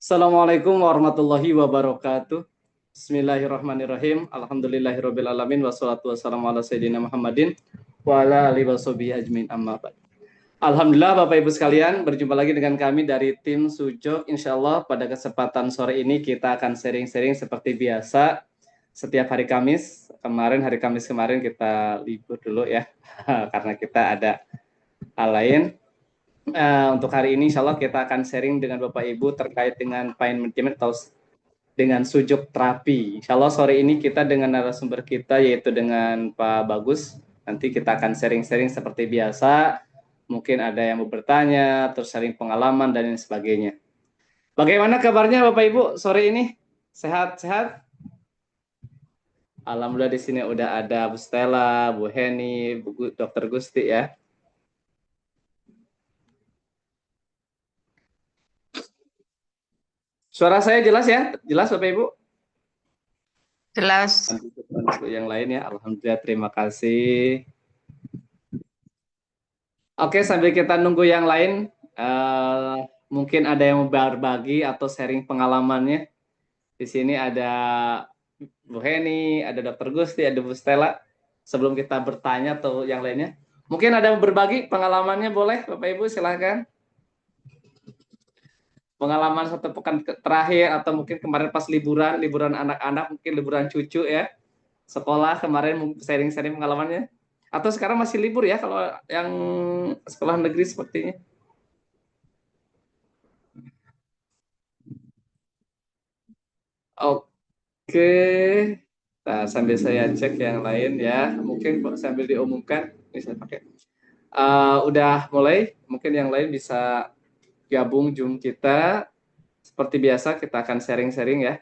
Assalamualaikum warahmatullahi wabarakatuh. Bismillahirrahmanirrahim. Alhamdulillahirabbil alamin wassalatu wassalamu ala sayyidina Muhammadin wa ala alihi washabihi ajmain amma ba'd. Alhamdulillah Bapak Ibu sekalian, berjumpa lagi dengan kami dari tim Sujok. Insyaallah pada kesempatan sore ini kita akan sharing-sharing seperti biasa setiap hari Kamis. Hari Kamis kemarin kita libur dulu ya karena kita ada hal lain. Untuk hari ini insya Allah kita akan sharing dengan Bapak Ibu terkait dengan pain management atau dengan sujud terapi. Insya Allah sore ini kita dengan narasumber kita yaitu dengan Pak Bagus. Nanti kita akan sharing-sharing seperti biasa. Mungkin ada yang mau bertanya, terus sharing pengalaman dan lain sebagainya. Bagaimana kabarnya Bapak Ibu sore ini? Sehat-sehat? Alhamdulillah di sini udah ada Bu Stella, Bu Heni, Dr. Gusti ya. Suara saya jelas ya? Jelas Bapak Ibu? Jelas. Untuk yang lain ya, alhamdulillah terima kasih. Oke, sambil kita nunggu yang lain, mungkin ada yang mau berbagi atau sharing pengalamannya. Di sini ada Bu Heni, ada Dr. Gusti, ada Bu Stella. Sebelum kita bertanya atau yang lainnya, mungkin ada yang berbagi pengalamannya, boleh Bapak Ibu silahkan. Pengalaman satu pekan terakhir atau mungkin kemarin pas liburan anak-anak, mungkin liburan cucu ya, sekolah kemarin sharing-sharing pengalamannya. Atau sekarang masih libur ya kalau yang sekolah negeri sepertinya. Oke. Nah, sambil saya cek yang lain ya, mungkin sambil diumumkan bisa pakai. Udah mulai, mungkin yang lain bisa gabung Zoom kita. Seperti biasa kita akan sharing-sharing ya.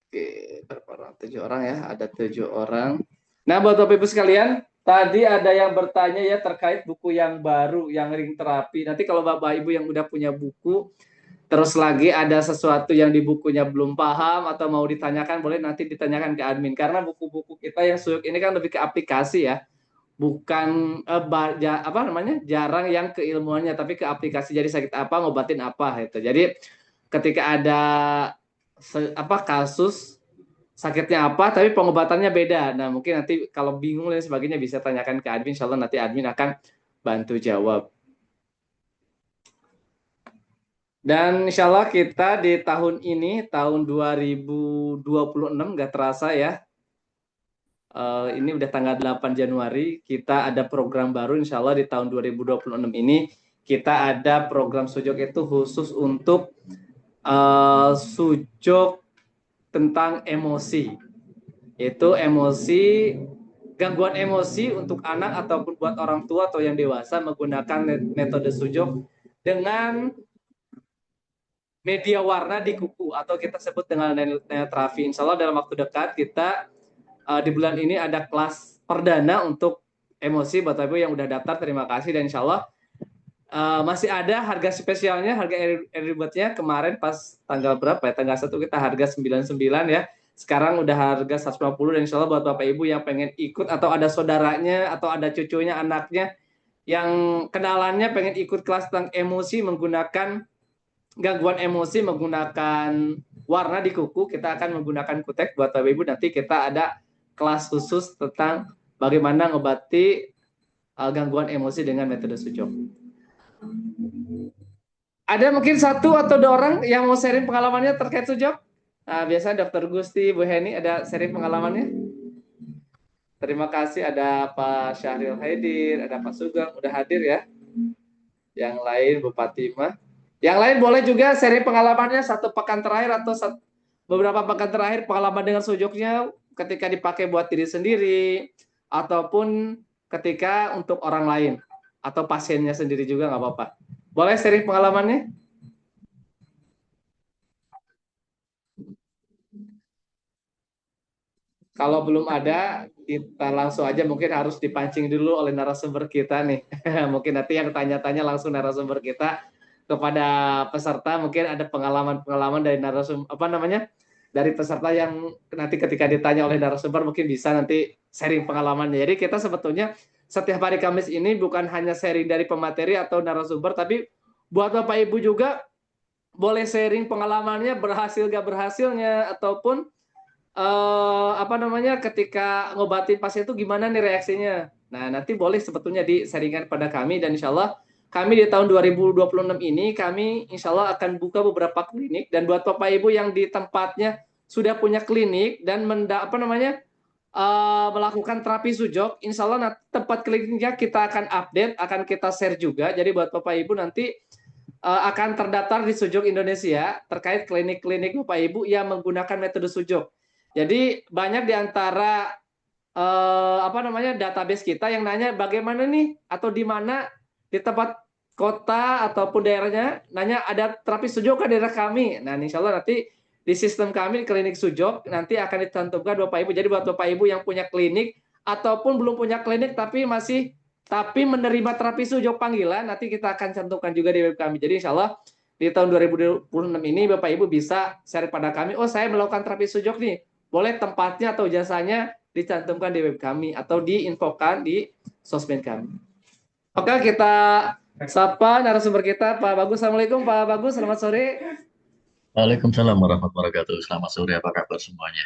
Oke, berapa orang? 7 orang ya, ada 7 orang. Nah, buat Bapak Ibu sekalian, tadi ada yang bertanya ya terkait buku yang baru, yang ring terapi. Nanti kalau Bapak Ibu yang udah punya buku, terus lagi ada sesuatu yang di bukunya belum paham atau mau ditanyakan, boleh nanti ditanyakan ke admin. Karena buku-buku kita yang Suyuk ini kan lebih ke aplikasi ya, bukan apa namanya, jarang yang keilmuannya, tapi ke aplikasi. Jadi sakit apa, ngobatin apa gitu. Jadi ketika ada kasus sakitnya apa, tapi pengobatannya beda. Nah, mungkin nanti kalau bingung dan sebagainya bisa tanyakan ke admin. Insya Allah nanti admin akan bantu jawab. Dan insya Allah kita di tahun ini, tahun 2026, nggak terasa ya. Ini udah tanggal 8 Januari, kita ada program baru insya Allah di tahun 2026 ini. Kita ada program sujok itu khusus untuk sujok tentang emosi. Itu emosi, gangguan emosi untuk anak ataupun buat orang tua atau yang dewasa menggunakan metode sujok dengan media warna di kuku atau kita sebut dengan neotrafi. Insya Allah dalam waktu dekat kita di bulan ini ada kelas perdana untuk emosi. Bapak Ibu yang udah daftar terima kasih, dan insya Allah masih ada harga spesialnya, harga early kemarin pas tanggal berapa ya, tanggal 1 kita harga 99 ya, sekarang udah harga 150. Dan insya Allah buat Bapak Ibu yang pengen ikut atau ada saudaranya atau ada cucunya, anaknya yang kenalannya pengen ikut kelas tentang emosi menggunakan gangguan emosi menggunakan warna di kuku, kita akan menggunakan kutek. Buat Bapak Ibu nanti kita ada kelas khusus tentang bagaimana ngobati gangguan emosi dengan metode sujok. Ada mungkin satu atau dua orang yang mau sharing pengalamannya terkait sujok? Nah, biasa Dr. Gusti, Bu Heni ada sharing pengalamannya? Terima kasih, ada Pak Syahril Haidir, ada Pak Sugeng, udah hadir ya. Yang lain Bu Fatimah. Yang lain boleh juga sharing pengalamannya satu pekan terakhir atau beberapa pekan terakhir pengalaman dengan sujoknya ketika dipakai buat diri sendiri ataupun ketika untuk orang lain atau pasiennya sendiri juga nggak apa-apa. Boleh sharing pengalamannya? Kalau belum ada, kita langsung aja, mungkin harus dipancing dulu oleh narasumber kita nih. Mungkin nanti yang tanya-tanya langsung narasumber kita kepada peserta, mungkin ada pengalaman-pengalaman dari narasumber dari peserta yang nanti ketika ditanya oleh narasumber mungkin bisa nanti sharing pengalamannya. Jadi kita sebetulnya setiap hari Kamis ini bukan hanya sharing dari pemateri atau narasumber, tapi buat Bapak Ibu juga boleh sharing pengalamannya, berhasil gak berhasilnya, ataupun apa namanya, ketika ngobatin pasien itu gimana nih reaksinya. Nah, nanti boleh sebetulnya di-sharingkan pada kami, dan insya Allah kami di tahun 2026 ini kami insya Allah akan buka beberapa klinik, dan buat Bapak Ibu yang di tempatnya sudah punya klinik dan apa namanya, melakukan terapi sujok, insya Allah nanti tempat kliniknya kita akan update, akan kita share juga. Jadi buat Bapak Ibu nanti akan terdaftar di Sujok Indonesia terkait klinik-klinik Bapak Ibu yang menggunakan metode sujok. Jadi banyak di antara apa namanya, database kita yang nanya bagaimana nih, atau di mana di tempat kota ataupun daerahnya nanya ada terapi sujok ke daerah kami. Nah, insya Allah nanti di sistem kami di klinik sujok nanti akan ditentukan Bapak Ibu. Jadi buat Bapak Ibu yang punya klinik ataupun belum punya klinik tapi menerima terapi sujok panggilan, nanti kita akan cantumkan juga di web kami. Jadi insya Allah di tahun 2026 ini Bapak Ibu bisa share pada kami, oh saya melakukan terapi sujok nih, boleh tempatnya atau jasanya dicantumkan di web kami atau diinfokan di sosmed kami. Oke, kita sapa narasumber kita, Pak Bagus. Assalamualaikum Pak Bagus, selamat sore. Waalaikumsalam warahmatullahi wabarakatuh. Selamat sore, apa kabar semuanya?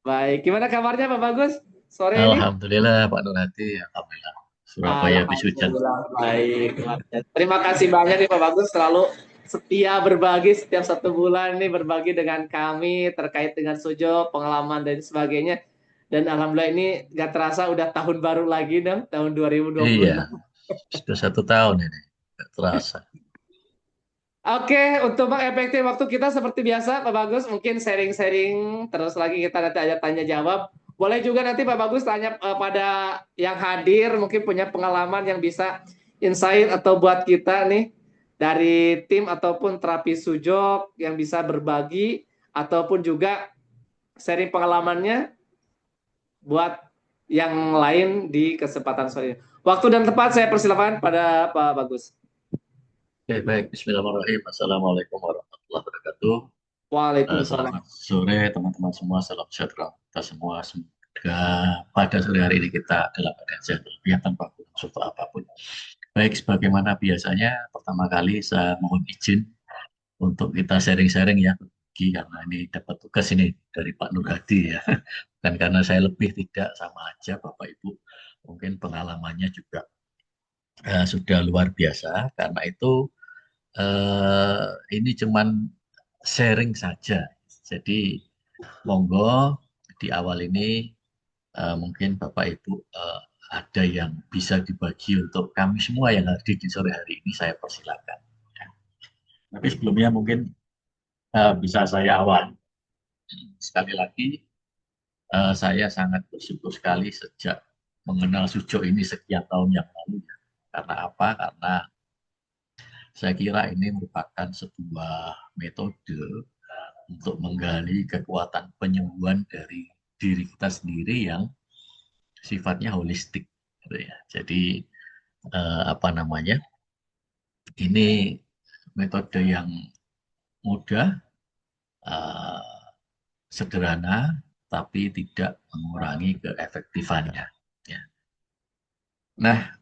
Baik, gimana kabarnya Pak Bagus sore ini? Alhamdulillah Pak Nur Hadi, Alhamdulillah. Surabaya habis hujan. Alhamdulillah baik. Terima kasih banyak nih Pak Bagus, selalu setia berbagi setiap 1 bulan ini, berbagi dengan kami terkait dengan sujud, pengalaman dan sebagainya. Dan alhamdulillah ini gak terasa udah tahun baru lagi dong, tahun Iya, 2026. sudah 1 tahun ini. Nggak terasa. Oke, untuk mengefektif waktu kita seperti biasa, Pak Bagus, mungkin sharing-sharing, terus lagi kita nanti ada tanya jawab. Boleh juga nanti Pak Bagus tanya pada yang hadir, mungkin punya pengalaman yang bisa insight atau buat kita nih, dari tim ataupun terapi sujok yang bisa berbagi, ataupun juga sharing pengalamannya buat yang lain di kesempatan sore ini. Waktu dan tempat saya persilakan pada Pak Bagus. Oke, baik. Bismillahirrahmanirrahim. Assalamualaikum warahmatullahi wabarakatuh. Waalaikumsalam. Selamat sore teman-teman semua. Salam sejahtera kita semua. Semoga pada sore hari ini kita dalam keadaan sehat walafiat tanpa kurang suatu apapun. Baik, sebagaimana biasanya, pertama kali saya mohon izin untuk kita sharing-sharing ya, karena ini dapat tugas ini dari Pak Nur Hadi ya. Dan karena saya lebih tidak, sama aja Bapak Ibu. Mungkin pengalamannya juga sudah luar biasa. Karena itu ini cuman sharing saja. Jadi monggo di awal ini mungkin Bapak Ibu ada yang bisa dibagi untuk kami semua yang hadir di sore hari ini, saya persilakan. Tapi sebelumnya mungkin bisa saya awal. Sekali lagi, saya sangat bersyukur sekali sejak mengenal Sujo ini sekian tahun yang lalu. Ya. Karena apa? Karena saya kira ini merupakan sebuah metode untuk menggali kekuatan penyembuhan dari diri kita sendiri yang sifatnya holistik. Gitu ya. Jadi apa namanya? Ini metode yang mudah, eh, sederhana, tapi tidak mengurangi keefektifannya. Ya. Nah,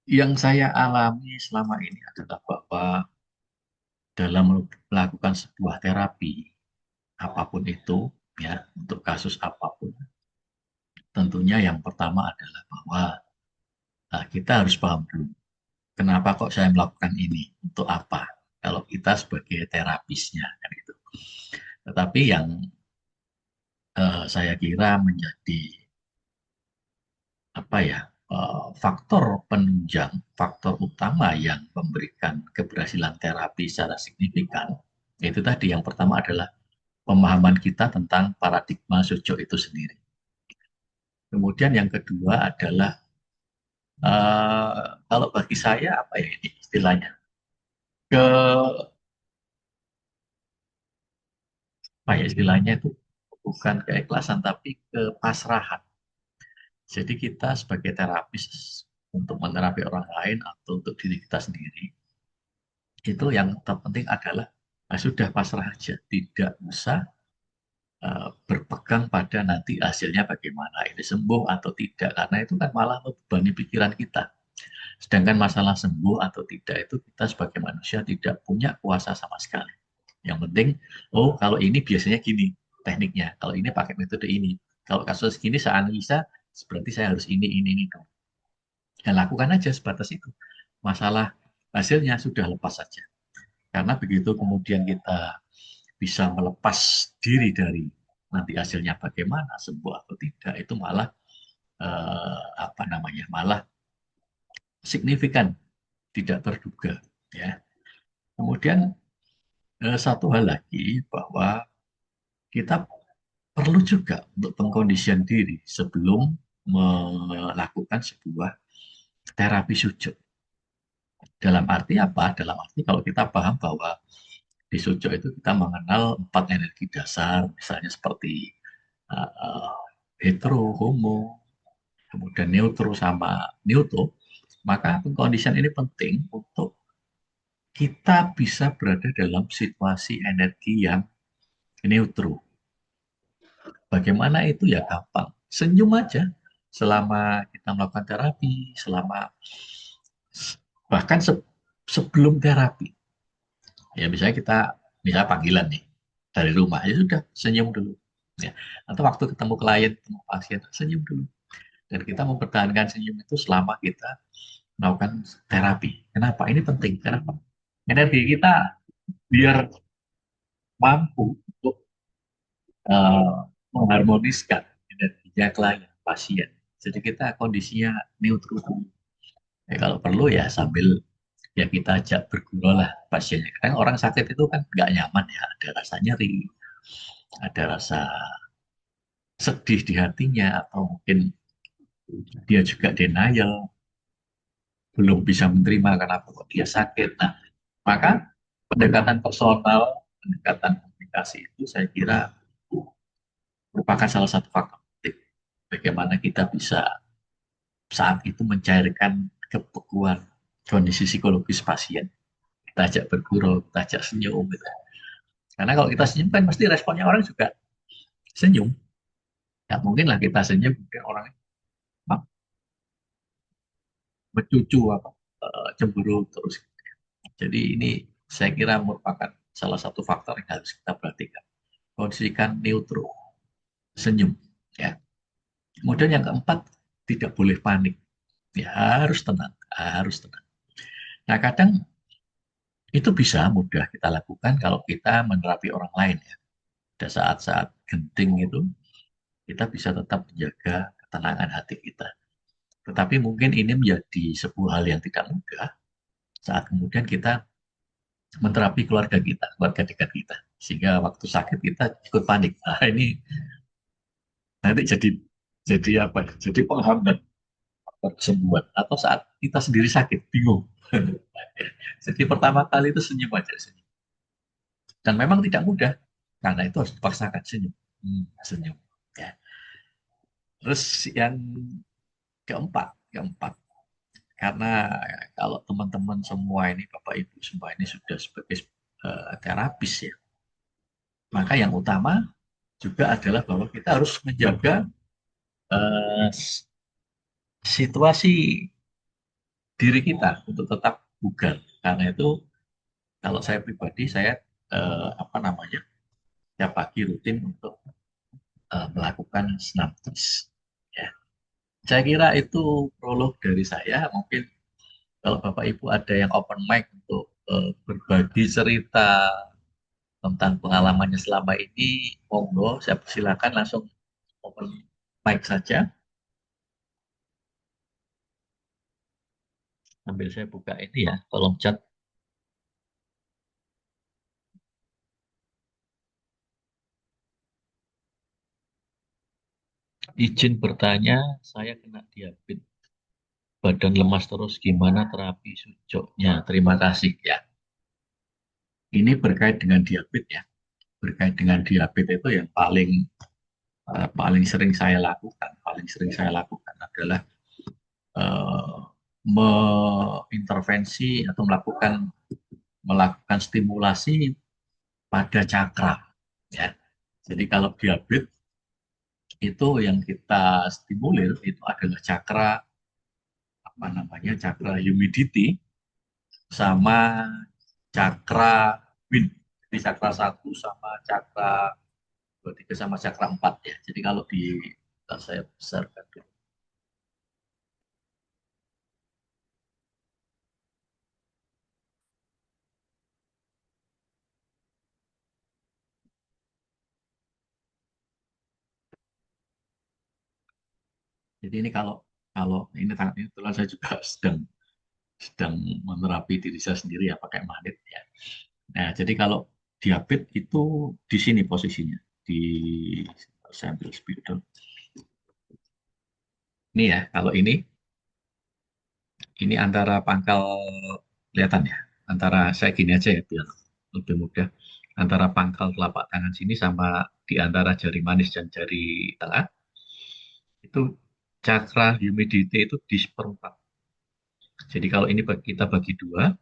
yang saya alami selama ini adalah bahwa dalam melakukan sebuah terapi, apapun itu, ya, untuk kasus apapun, tentunya yang pertama adalah bahwa kita harus paham dulu, kenapa kok saya melakukan ini, untuk apa, kalau kita sebagai terapisnya, kan gitu. Tetapi yang saya kira menjadi apa ya, faktor penunjang, faktor utama yang memberikan keberhasilan terapi secara signifikan, itu tadi yang pertama adalah pemahaman kita tentang paradigma Sojo itu sendiri. Kemudian yang kedua adalah kalau bagi saya apa ya ini istilahnya, ke apa ya istilahnya itu, bukan keikhlasan tapi kepasrahan. Jadi kita sebagai terapis untuk menerapi orang lain atau untuk diri kita sendiri, itu yang terpenting adalah sudah pasrah aja, tidak usah berpegang pada nanti hasilnya bagaimana, ini sembuh atau tidak, karena itu kan malah membebani pikiran kita. Sedangkan masalah sembuh atau tidak itu kita sebagai manusia tidak punya kuasa sama sekali. Yang penting, oh kalau ini biasanya gini tekniknya, kalau ini pakai metode ini, kalau kasus gini saya analisa, berarti saya harus ini. Dan lakukan aja sebatas itu. Masalah hasilnya sudah lepas saja. Karena begitu kemudian kita bisa melepas diri dari nanti hasilnya bagaimana, sembuh atau tidak, itu malah apa namanya, malah signifikan, tidak terduga. Ya. Kemudian satu hal lagi bahwa kita perlu juga untuk pengkondisian diri sebelum melakukan sebuah terapi sujud. Dalam arti apa? Dalam arti kalau kita paham bahwa di sujud itu kita mengenal 4 energi dasar, misalnya seperti uh, hetero, homo, kemudian neutro sama neutro, maka pengkondisian ini penting untuk kita bisa berada dalam situasi energi yang neutro. Bagaimana itu ya gampang. Senyum aja selama kita melakukan terapi, selama bahkan sebelum terapi. Ya misalnya kita misalnya panggilan nih dari rumah ya sudah senyum dulu. Ya. Atau waktu ketemu klien, ketemu pasien, senyum dulu. Dan kita mempertahankan senyum itu selama kita melakukan terapi. Kenapa? Ini penting. Kenapa? Energi kita biar mampu untuk eh, mengharmoniskan energinya klien, pasien. Jadi kita kondisinya neutral. Ya, kalau perlu ya sambil ya kita ajak bergurau lah pasiennya. Karena orang sakit itu kan nggak nyaman ya, ada rasa nyeri, ada rasa sedih di hatinya, atau mungkin dia juga denial, belum bisa menerima kenapa kok dia sakit. Nah, maka pendekatan personal, pendekatan komunikasi itu saya kira merupakan salah satu faktor penting bagaimana kita bisa saat itu mencairkan kebekuan kondisi psikologis pasien. Kita ajak bergurau, kita ajak senyum gitu. Karena kalau kita senyum kan pasti responnya orang juga senyum. Ya mungkin lah kita senyum, mungkin orang mencucu apa cemburu terus. Jadi ini saya kira merupakan salah satu faktor yang harus kita perhatikan. Kondisikan neutro, senyum. Ya. Kemudian yang keempat, tidak boleh panik. Ya, harus tenang, harus tenang. Nah, kadang itu bisa mudah kita lakukan kalau kita menerapi orang lain ya. Pada saat-saat genting itu, kita bisa tetap menjaga ketenangan hati kita. Tetapi mungkin ini menjadi sebuah hal yang tidak mudah saat kemudian kita menterapi keluarga kita, keluarga dekat kita. Sehingga waktu sakit kita ikut panik. Nah, ini nanti jadi apa? Ya, jadi penghambat kesembuhan. Atau saat kita sendiri sakit, bingung. Jadi pertama kali itu senyum aja, senyum. Dan memang tidak mudah, karena itu harus dipaksakan senyum. Senyum. Ya. Terus yang keempat, karena kalau teman-teman semua ini, Bapak Ibu semua ini sudah sebagai terapis ya, maka yang utama juga adalah bahwa kita harus menjaga eh, situasi diri kita untuk tetap bugar. Karena itu kalau saya pribadi, saya apa namanya, tiap pagi rutin untuk melakukan senam terus. Ya. Saya kira itu prolog dari saya. Mungkin kalau Bapak Ibu ada yang open mic untuk berbagi cerita tentang pengalamannya selama ini, monggo, saya persilakan langsung open mic saja. Sambil saya buka ini ya, kolom chat. Izin bertanya, saya kena diabetes, badan lemas terus, gimana terapi sujuknya? Terima kasih ya. Ini berkait dengan diabetes ya. Berkait dengan diabetes itu yang paling sering saya lakukan, adalah eh, mengintervensi atau melakukan stimulasi pada cakra ya. Jadi kalau diabetes itu yang kita stimulir itu adalah cakra apa namanya cakra humidity sama cakra wind. Jadi cakra satu sama cakra dua tiga sama cakra empat ya. Jadi kalau di saya besarkan dulu. Jadi ini kalau kalau ini tangan ini kebetulan saya juga sedang sedang menerapi diri saya sendiri ya pakai magnet ya. Nah, jadi kalau diabetes itu di sini posisinya di saya ambil spidol. Ini ya, kalau ini antara pangkal kelihatan ya, antara saya gini aja ya biar lebih mudah. Antara pangkal telapak tangan sini sama di antara jari manis dan jari tengah itu cakra humidity itu di seperempat. Jadi kalau ini kita bagi dua,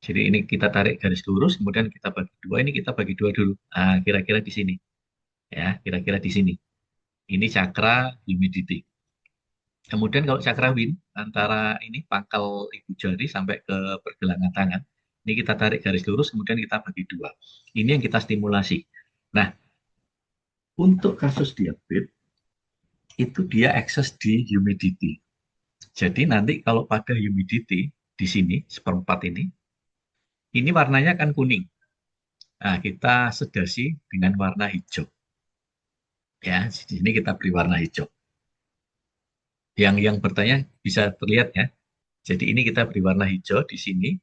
jadi ini kita tarik garis lurus, kemudian kita bagi dua, ini kita bagi dua dulu. Nah, kira-kira di sini ya, kira-kira di sini. Ini cakra humidity. Kemudian kalau cakrawin antara ini pangkal ibu jari sampai ke pergelangan tangan, ini kita tarik garis lurus kemudian kita bagi dua. Ini yang kita stimulasi. Nah, untuk kasus diabetes itu dia akses di humidity. Jadi nanti kalau pada humidity di sini seperempat ini warnanya kan kuning. Nah, kita sedasi dengan warna hijau. Ya, di sini kita beri warna hijau. Yang bertanya bisa terlihat ya. Jadi ini kita beri warna hijau di sini.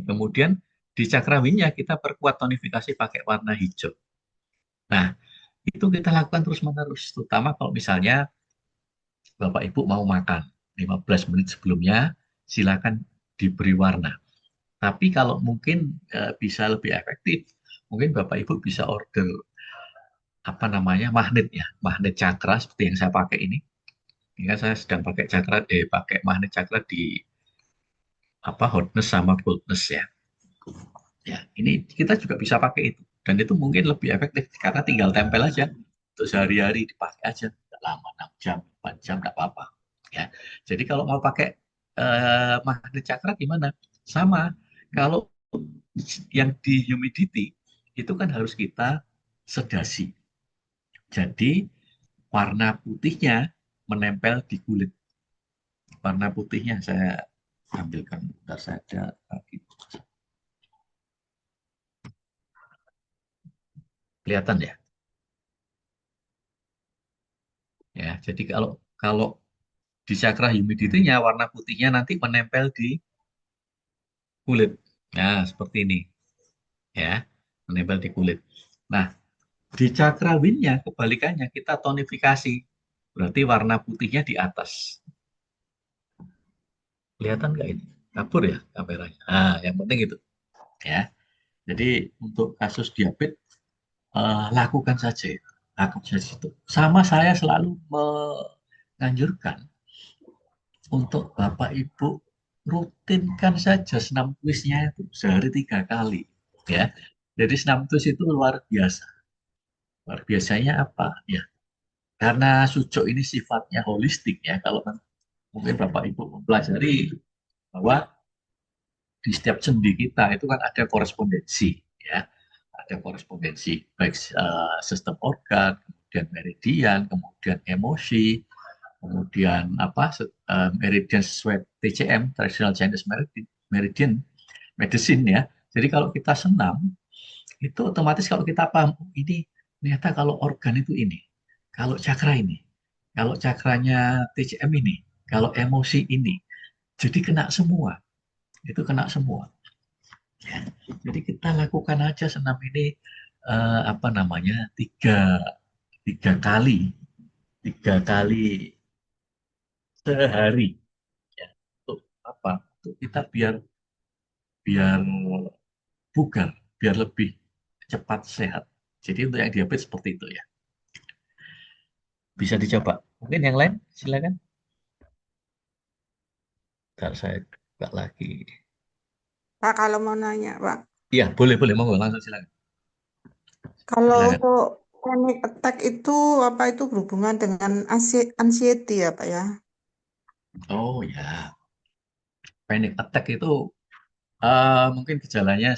Kemudian di cakrawinnya kita perkuat tonifikasi pakai warna hijau. Nah, itu kita lakukan terus-menerus. Terutama kalau misalnya Bapak Ibu mau makan 15 menit sebelumnya, silakan diberi warna. Tapi kalau mungkin bisa lebih efektif, mungkin Bapak Ibu bisa order apa namanya magnet ya, magnet cakra seperti yang saya pakai ini. Ini kan saya sedang pakai cakra, pakai magnet cakra di apa hotness sama coldness ya. Ya, ini kita juga bisa pakai itu. Dan itu mungkin lebih efektif karena tinggal tempel aja. Untuk sehari-hari dipakai aja. Nggak lama, 6 jam, 4 jam, nggak apa-apa. Ya. Jadi kalau mau pakai magnet cakra gimana? Sama. Kalau yang di humidity, itu kan harus kita sedasi. Jadi warna putihnya menempel di kulit. Warna putihnya saya ambilkan. Bentar saja. Kelihatan ya? Ya, jadi kalau kalau di cakra humidity-nya warna putihnya nanti menempel di kulit. Nah, seperti ini ya, menempel di kulit. Nah, di cakra wind-nya kebalikannya kita tonifikasi. Berarti warna putihnya di atas. Kelihatan nggak ini? Kabur ya kameranya. Nah, yang penting itu ya. Jadi untuk kasus diabetes lakukan saja itu. Lakukan saja itu. Sama saya selalu menganjurkan untuk Bapak Ibu rutinkan saja senam kuisnya itu sehari 3 kali ya. Jadi senam kuis itu luar biasa. Luar biasanya apa? Ya, karena suco ini sifatnya holistik ya. Kalau mungkin Bapak Ibu mempelajari bahwa di setiap sendi kita itu kan ada korespondensi ya. Ada korespondensi baik sistem organ, kemudian meridian, kemudian emosi, kemudian apa meridian sesuai TCM traditional Chinese meridian medicine ya. Jadi kalau kita senam itu otomatis kalau kita paham oh, ini ternyata kalau organ itu ini, kalau cakra ini, kalau cakranya TCM ini, kalau emosi ini, jadi kena semua, itu kena semua. Ya. Jadi kita lakukan aja senam ini apa namanya tiga kali, 3 kali sehari ya untuk apa untuk kita biar biar bugar biar lebih cepat sehat jadi untuk yang diabetes seperti itu ya bisa dicoba mungkin yang lain silakan. Ntar saya buka lagi. Pak, kalau mau nanya, Pak, Iya boleh boleh monggo langsung silakan. Kalau Silakan. untuk panic attack itu apa itu berhubungan dengan anxiety ya Pak ya? Oh ya, panic attack itu mungkin gejalanya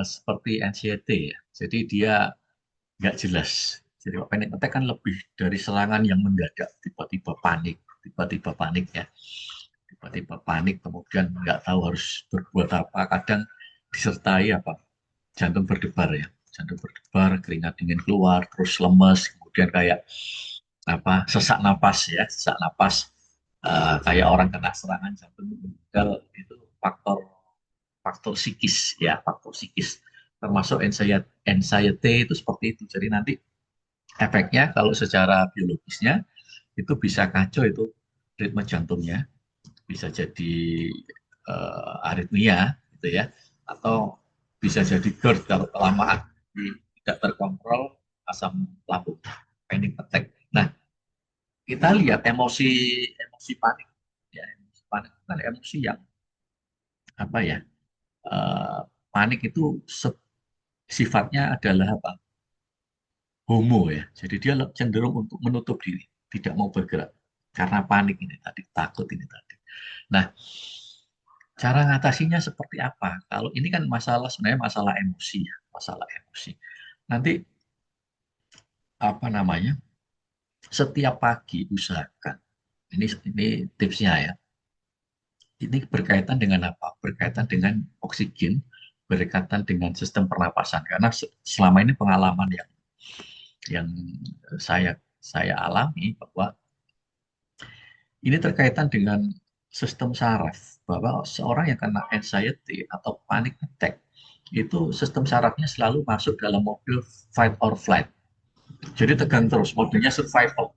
seperti anxiety ya. Jadi dia nggak jelas. Jadi panic attack kan lebih dari serangan yang mendadak, tiba-tiba panik ya, tiba-tiba panik, kemudian nggak tahu harus berbuat apa. Kadang disertai apa, jantung berdebar ya, jantung berdebar, keringat dingin keluar, terus lemes, kemudian kayak apa, sesak napas ya, sesak napas, kayak orang kena serangan jantung meninggal. Itu faktor faktor psikis ya, faktor psikis, termasuk anxiety itu seperti itu. Jadi nanti efeknya kalau secara biologisnya itu bisa kacau, itu ritme jantungnya bisa jadi aritmia gitu ya, atau bisa jadi GERD kalau kelamaan tidak terkontrol asam lambung, panic attack. Nah, kita lihat emosi emosi panik ya, emosi panik itu kan emosi yang apa ya, eh, panik itu sifatnya adalah apa, homo ya, jadi dia cenderung untuk menutup diri, tidak mau bergerak karena panik ini tadi, takut ini tadi. Nah, cara ngatasinya seperti apa? Kalau ini kan masalah, sebenarnya masalah emosi ya, masalah emosi. Nanti apa namanya? Setiap pagi usahakan. Ini tipsnya ya. Ini berkaitan dengan apa? Berkaitan dengan oksigen, berkaitan dengan sistem pernapasan. Karena selama ini pengalaman yang saya alami bahwa ini terkaitan dengan sistem saraf, bahwa seorang yang kena anxiety atau panic attack itu sistem sarafnya selalu masuk dalam model fight or flight. Jadi tegang terus, modenya survival.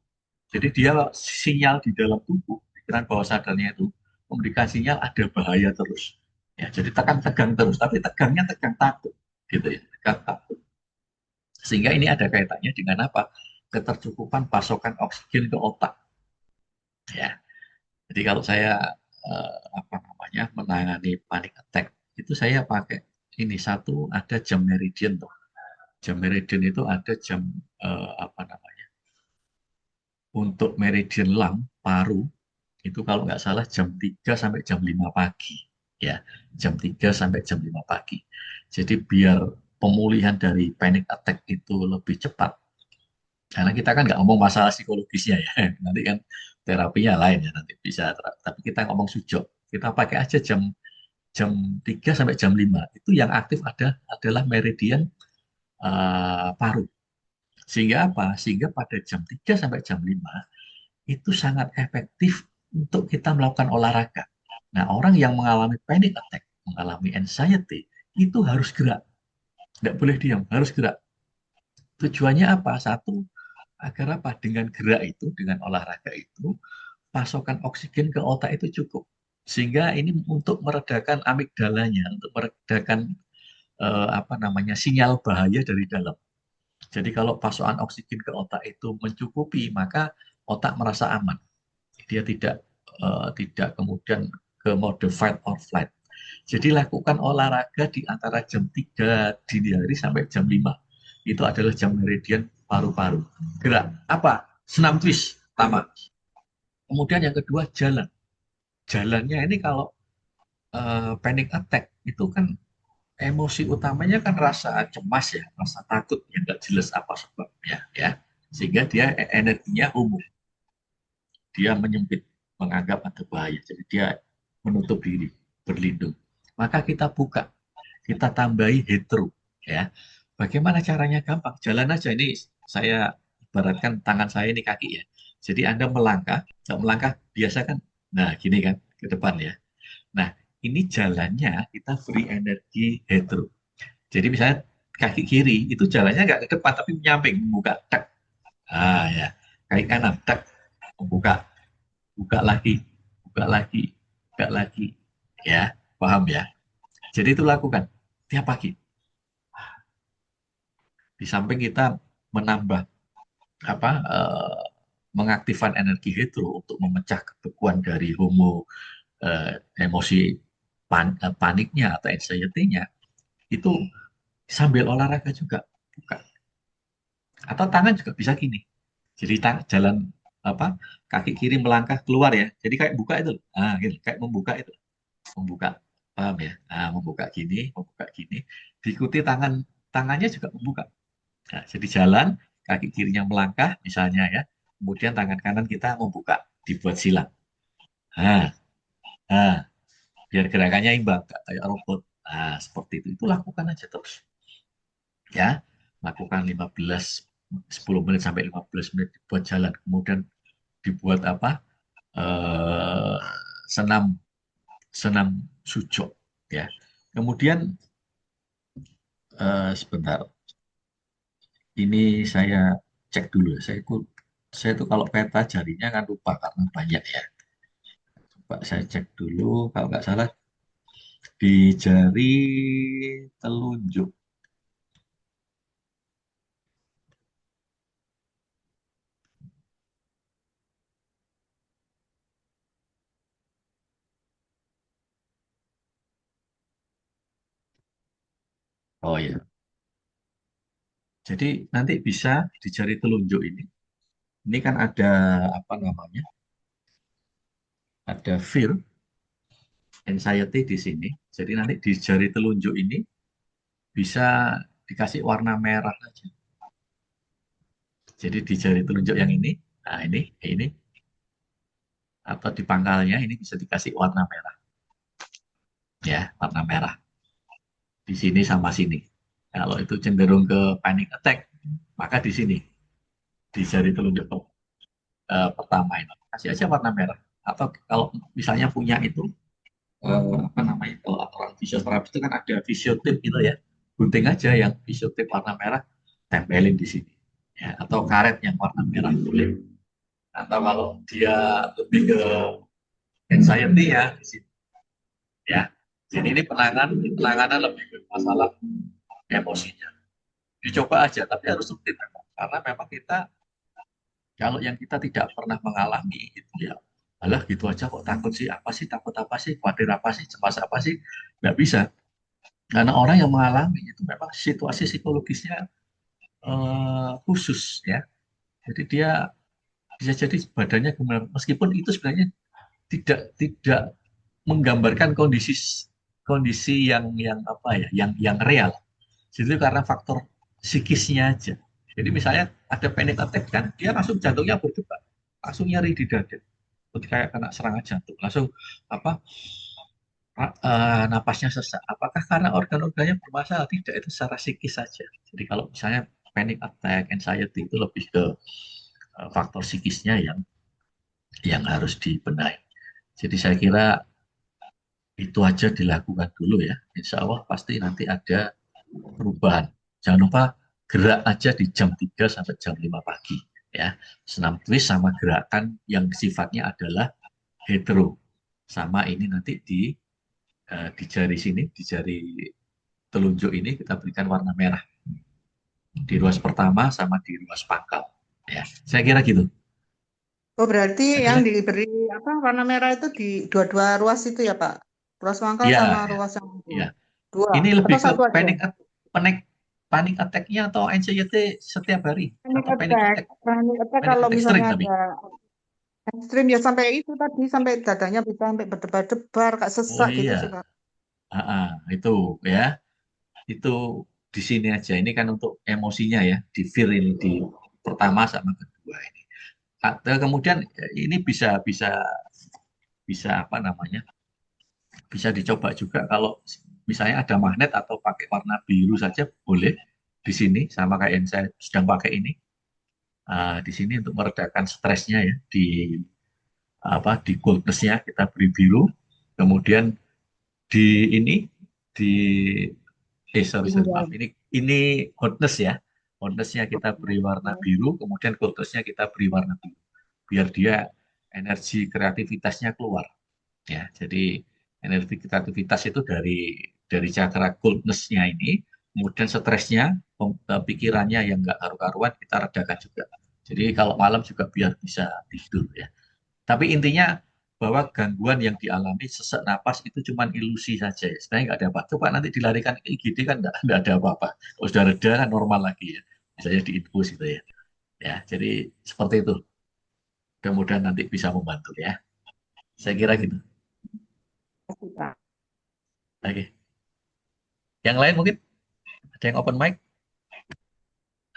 Jadi dia sinyal di dalam tubuh, pikiran bawah sadarnya itu memberikan sinyal ada bahaya terus. Ya, jadi tegang terus, tapi tegangnya tegang takut, gitu ya, tegang takut. Sehingga ini ada kaitannya dengan apa? Ketercukupan pasokan oksigen ke otak. Ya, jadi kalau saya apa namanya, menangani panic attack itu saya pakai ini, satu ada jam meridian tuh. Jam meridian itu ada jam apa namanya, untuk meridian lung paru itu kalau nggak salah jam 3 sampai jam 5 pagi ya, jam 3 sampai jam 5 pagi. Jadi biar pemulihan dari panic attack itu lebih cepat, karena kita kan nggak ngomong masalah psikologisnya ya, nanti kan terapinya lain ya, nanti bisa, tapi kita ngomong sujud, kita pakai aja jam jam 3 sampai jam 5 itu yang aktif adalah meridian paru. Sehingga apa? Sehingga pada jam 3 sampai jam 5 itu sangat efektif untuk kita melakukan olahraga. Nah, orang yang mengalami panic attack, mengalami anxiety, itu harus gerak. Tidak boleh diam, harus gerak. Tujuannya apa? Satu, agar apa? Dengan gerak itu, dengan olahraga itu, pasokan oksigen ke otak itu cukup. Sehingga ini untuk meredakan amigdalanya, untuk meredakan apa namanya, sinyal bahaya dari dalam. Jadi kalau pasokan oksigen ke otak itu mencukupi, maka otak merasa aman. Dia tidak kemudian ke mode fight or flight. Jadi lakukan olahraga di antara jam 3 dini hari sampai jam 5. Itu adalah jam meridian paru-paru. Gerak. Apa? Senam twist pertama. Kemudian yang kedua jalan. Jalannya ini kalau panic attack itu kan emosi utamanya kan rasa cemas ya, rasa takut yang nggak jelas apa sebabnya ya. Sehingga dia energinya umum, dia menyempit, menganggap ada bahaya. Jadi dia menutup diri, berlindung. Maka kita buka, kita tambahi hetero ya. Bagaimana caranya? Gampang, jalan aja. Ini saya ibaratkan tangan saya ini kaki ya. Jadi Anda melangkah, kalau melangkah biasa kan, nah gini kan ke depan ya. Nah, ini jalannya kita beri energi hetero. Jadi misalnya kaki kiri itu jalannya nggak ke depan tapi menyamping, membuka tak. Ah ya, kaki kanan tak, membuka, buka lagi, buka lagi, buka lagi. Ya, paham ya? Jadi itu lakukan tiap pagi. Di samping kita menambah apa, mengaktifkan energi hetero untuk memecah kebekuan dari homo emosi paniknya atau anxiety-nya, itu sambil olahraga juga bukan. Atau tangan juga bisa gini. Jadi jalan apa kaki kiri melangkah keluar ya. Jadi kayak buka itu. Ah, gitu. Kayak membuka itu. Membuka. Paham ya? Ah, membuka gini. Diikuti tangannya juga membuka. Nah, jadi jalan, kaki kirinya melangkah misalnya ya. Kemudian tangan kanan kita membuka, dibuat silang. Nah, nah, biar gerakannya imbang, nggak kayak robot. Nah, seperti itu. Itu lakukan aja terus. Ya, lakukan 10 menit sampai 15 menit dibuat jalan. Kemudian dibuat apa? Eh, senam senam sujud ya. Kemudian sebentar, ini saya cek dulu ya. Saya tuh kalau peta jarinya kan lupa karena banyak ya. Coba saya cek dulu kalau nggak salah di jari telunjuk. Oh ya. Jadi nanti bisa di jari telunjuk ini. Ini kan ada apa namanya? Ada fear, anxiety di sini. Jadi nanti di jari telunjuk ini bisa dikasih warna merah aja. Jadi di jari telunjuk yang ini, nah ini atau di pangkalnya ini bisa dikasih warna merah, ya, warna merah di sini sama sini. Kalau itu cenderung ke panic attack, maka di sini di jari telunjuk pertama ini kasih aja warna merah. Atau kalau misalnya punya itu apa namanya, kalau orang fisioterapi itu kan ada fisiotip gitu ya, gunting aja yang fisiotip warna merah, tempelin di sini. Ya, atau karet yang warna merah boleh. Atau kalau dia lebih ke anxiety ya di sini ya. Jadi ini penanganan lebih ke masalah emosinya. Dicoba aja, tapi harus rutin memang. Karena memang kita kalau yang kita tidak pernah mengalami itu ya, alah gitu aja kok takut sih, apa sih, takut apa sih, khawatir apa sih, cemas apa sih, nggak bisa. Karena orang yang mengalami itu memang situasi psikologisnya khusus ya. Jadi dia bisa jadi badannya gimana, meskipun itu sebenarnya tidak menggambarkan kondisi kondisi yang apa ya, yang real. Jadi karena faktor psikisnya aja. Jadi misalnya ada panic attack kan, dia langsung jantungnya berdebar, langsung nyari di dada, seperti kayak kena serangan jantung, langsung apa napasnya sesak. Apakah karena organ-organnya bermasalah? Tidak, itu secara psikis saja. Jadi kalau misalnya panic attack, anxiety itu lebih ke faktor psikisnya yang harus dibenahi. Jadi saya kira itu aja dilakukan dulu ya. Insya Allah pasti nanti ada perubahan. Jangan lupa gerak aja di jam 3 sampai jam 5 pagi ya. Senam twist sama gerakan yang sifatnya adalah hetero. Sama ini nanti di jari sini, di jari telunjuk ini kita berikan warna merah. Di ruas pertama sama di ruas pangkal. Ya, saya kira gitu. Oh, berarti Saya yang kira, diberi apa warna merah itu di dua-dua ruas itu ya, Pak? Ruas mangkal ya, sama ya, ruas yang ya. dua Ini lebih atau ke satu aja? panic panic attack-nya atau anxiety setiap hari Panic atau panic attack. attack. Panic attack Panic kalau attack misalnya sering tapi. ada ekstrim ya sampai itu tadi sampai dadanya bisa sampai berdebar-debar kayak Oh sesak gitu sih, iya, Pak. itu ya, itu di sini aja. Ini kan untuk emosinya ya, di fear ini di pertama sama kedua ini. Kemudian ini bisa bisa bisa apa namanya? Bisa dicoba juga kalau misalnya ada magnet atau pakai warna biru saja boleh di sini sama kayak yang saya sedang pakai ini. Di sini untuk meredakan stresnya ya di apa di coldness-nya kita beri biru, kemudian di ini di sorry maaf, Tinggal. ini hotness ya, hotness-nya kita beri warna biru, kemudian coldness-nya kita beri warna biru biar dia energi kreativitasnya keluar ya. Jadi energi kreativitas itu dari cakra coldness-nya ini, kemudian stresnya, pikirannya yang nggak karu-karuan kita redakan juga. Jadi kalau malam juga biar bisa tidur ya. Tapi intinya bahwa gangguan yang dialami sesak napas itu cuma ilusi saja ya. Sebenarnya nggak ada apa. Coba nanti dilarikan ke IGD kan nggak ada apa-apa. Kalau sudah reda kan normal lagi ya. misalnya diinfus gitu ya. Ya, jadi seperti itu. Mudah-mudahan nanti bisa membantu ya. Saya kira gitu. Pak. Oke. Yang lain mungkin ada yang open mic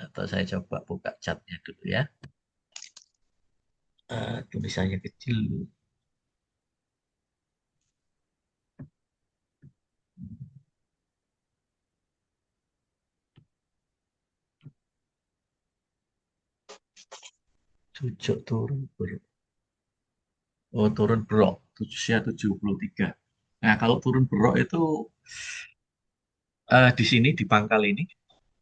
atau saya coba buka chatnya dulu ya. Tulisannya kecil. Cucuk turun bro. Oh, turun brok. Usia 73. Nah, kalau turun brok itu di sini di pangkal ini,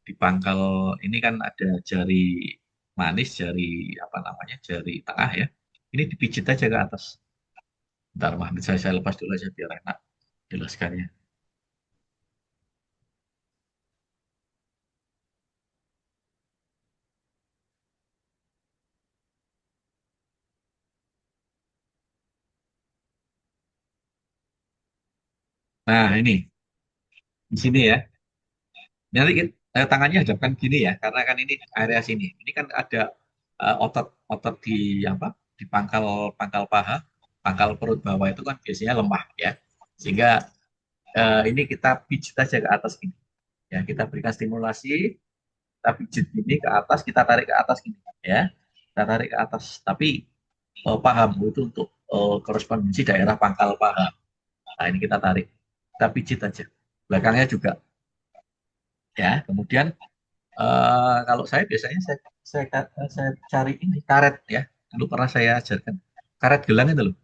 di pangkal ini kan ada jari manis, jari apa namanya, jari tengah ya. Ini dipijit aja ke atas. Ntar mah, saya lepas dulu aja biar enak jelaskannya. Nah, ini di sini ya. Nanti tangannya hadapkan gini ya, karena kan ini area sini. Ini kan ada otot-otot di apa? Di pangkal pangkal paha, pangkal perut bawah itu kan biasanya lemah ya. Sehingga ini kita pijit aja ke atas gini. Ya, kita berikan stimulasi, kita pijit gini ke atas, kita tarik ke atas gini ya. Kita tarik ke atas. Tapi paham itu untuk korespondensi daerah pangkal paha. Nah, ini kita tarik. Kita pijit aja. Belakangnya juga ya. Kemudian kalau saya biasanya saya cari ini karet ya. Dulu pernah saya ajarkan karet gelang itu loh.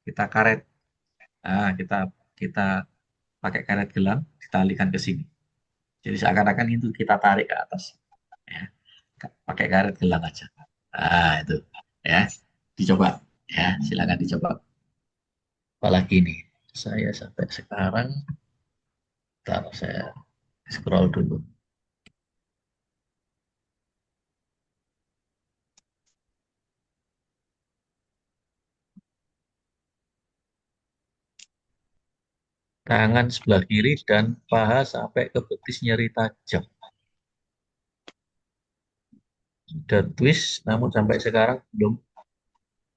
Kita karet, kita kita pakai karet gelang, ditalikan ke sini. Jadi seakan-akan itu kita tarik ke atas, ya. Pakai karet gelang aja. Itu, ya. Dicoba, ya. Silakan dicoba. Apalagi nih, saya sampai sekarang, ntar saya scroll dulu. Tangan sebelah kiri dan paha sampai ke betis nyeri tajam. Sudah twist, namun sampai sekarang belum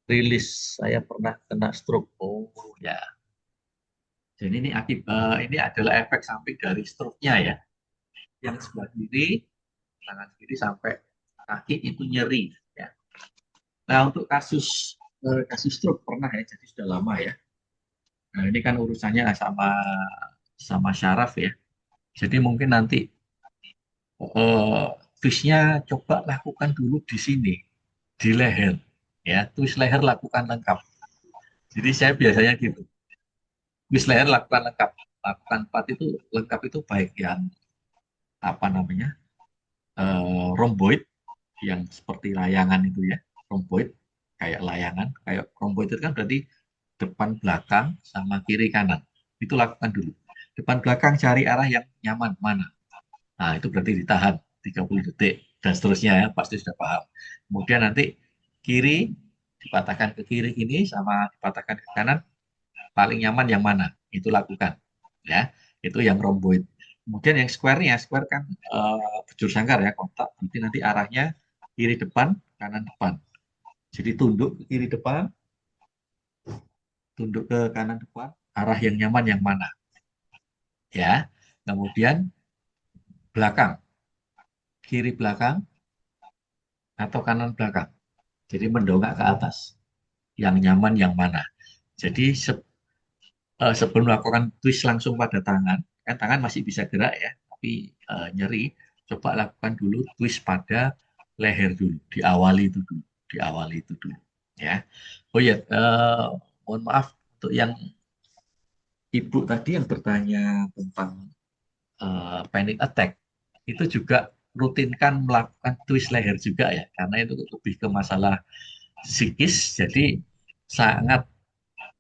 rilis. Saya pernah kena stroke. Oh ya. Jadi ini adalah efek samping dari stroke-nya ya. Yang sebelah kiri, tangan kiri sampai kaki itu nyeri. Ya. Nah untuk kasus stroke pernah ya, jadi sudah lama ya. Nah ini kan urusannya sama sama syaraf ya. Jadi mungkin nanti eh, twistnya coba lakukan dulu di sini, di leher. Ya, twist leher lakukan lengkap. Jadi saya biasanya gitu. Twist leher lakukan lengkap. Lakukan 4 itu lengkap itu baik yang apa namanya rhomboid yang seperti layangan itu ya, rhomboid kayak layangan, kayak rhomboid itu kan berarti depan belakang sama kiri kanan. Itu lakukan dulu. Depan belakang cari arah yang nyaman mana. Nah, itu berarti ditahan 30 detik dan seterusnya ya, pasti sudah paham. Kemudian nanti kiri dipatahkan ke kiri ini sama dipatahkan ke kanan, paling nyaman yang mana? Itu lakukan. Ya, itu yang rhomboid. Kemudian yang square-nya, square kan bujur sangkar ya, kotak. Nanti arahnya kiri depan, kanan depan. Jadi tunduk ke kiri depan, tunduk ke kanan depan, arah yang nyaman yang mana? Ya. Kemudian belakang, kiri belakang atau kanan belakang. Jadi mendongak ke atas. Yang nyaman yang mana? Jadi sebelum melakukan twist langsung pada tangan, kan tangan masih bisa gerak ya, tapi nyeri, coba lakukan dulu twist pada leher dulu, diawali itu dulu, ya. Oh ya, mohon maaf untuk yang ibu tadi yang bertanya tentang panic attack, itu juga rutinkan melakukan twist leher juga ya, karena itu lebih ke masalah psikis, jadi sangat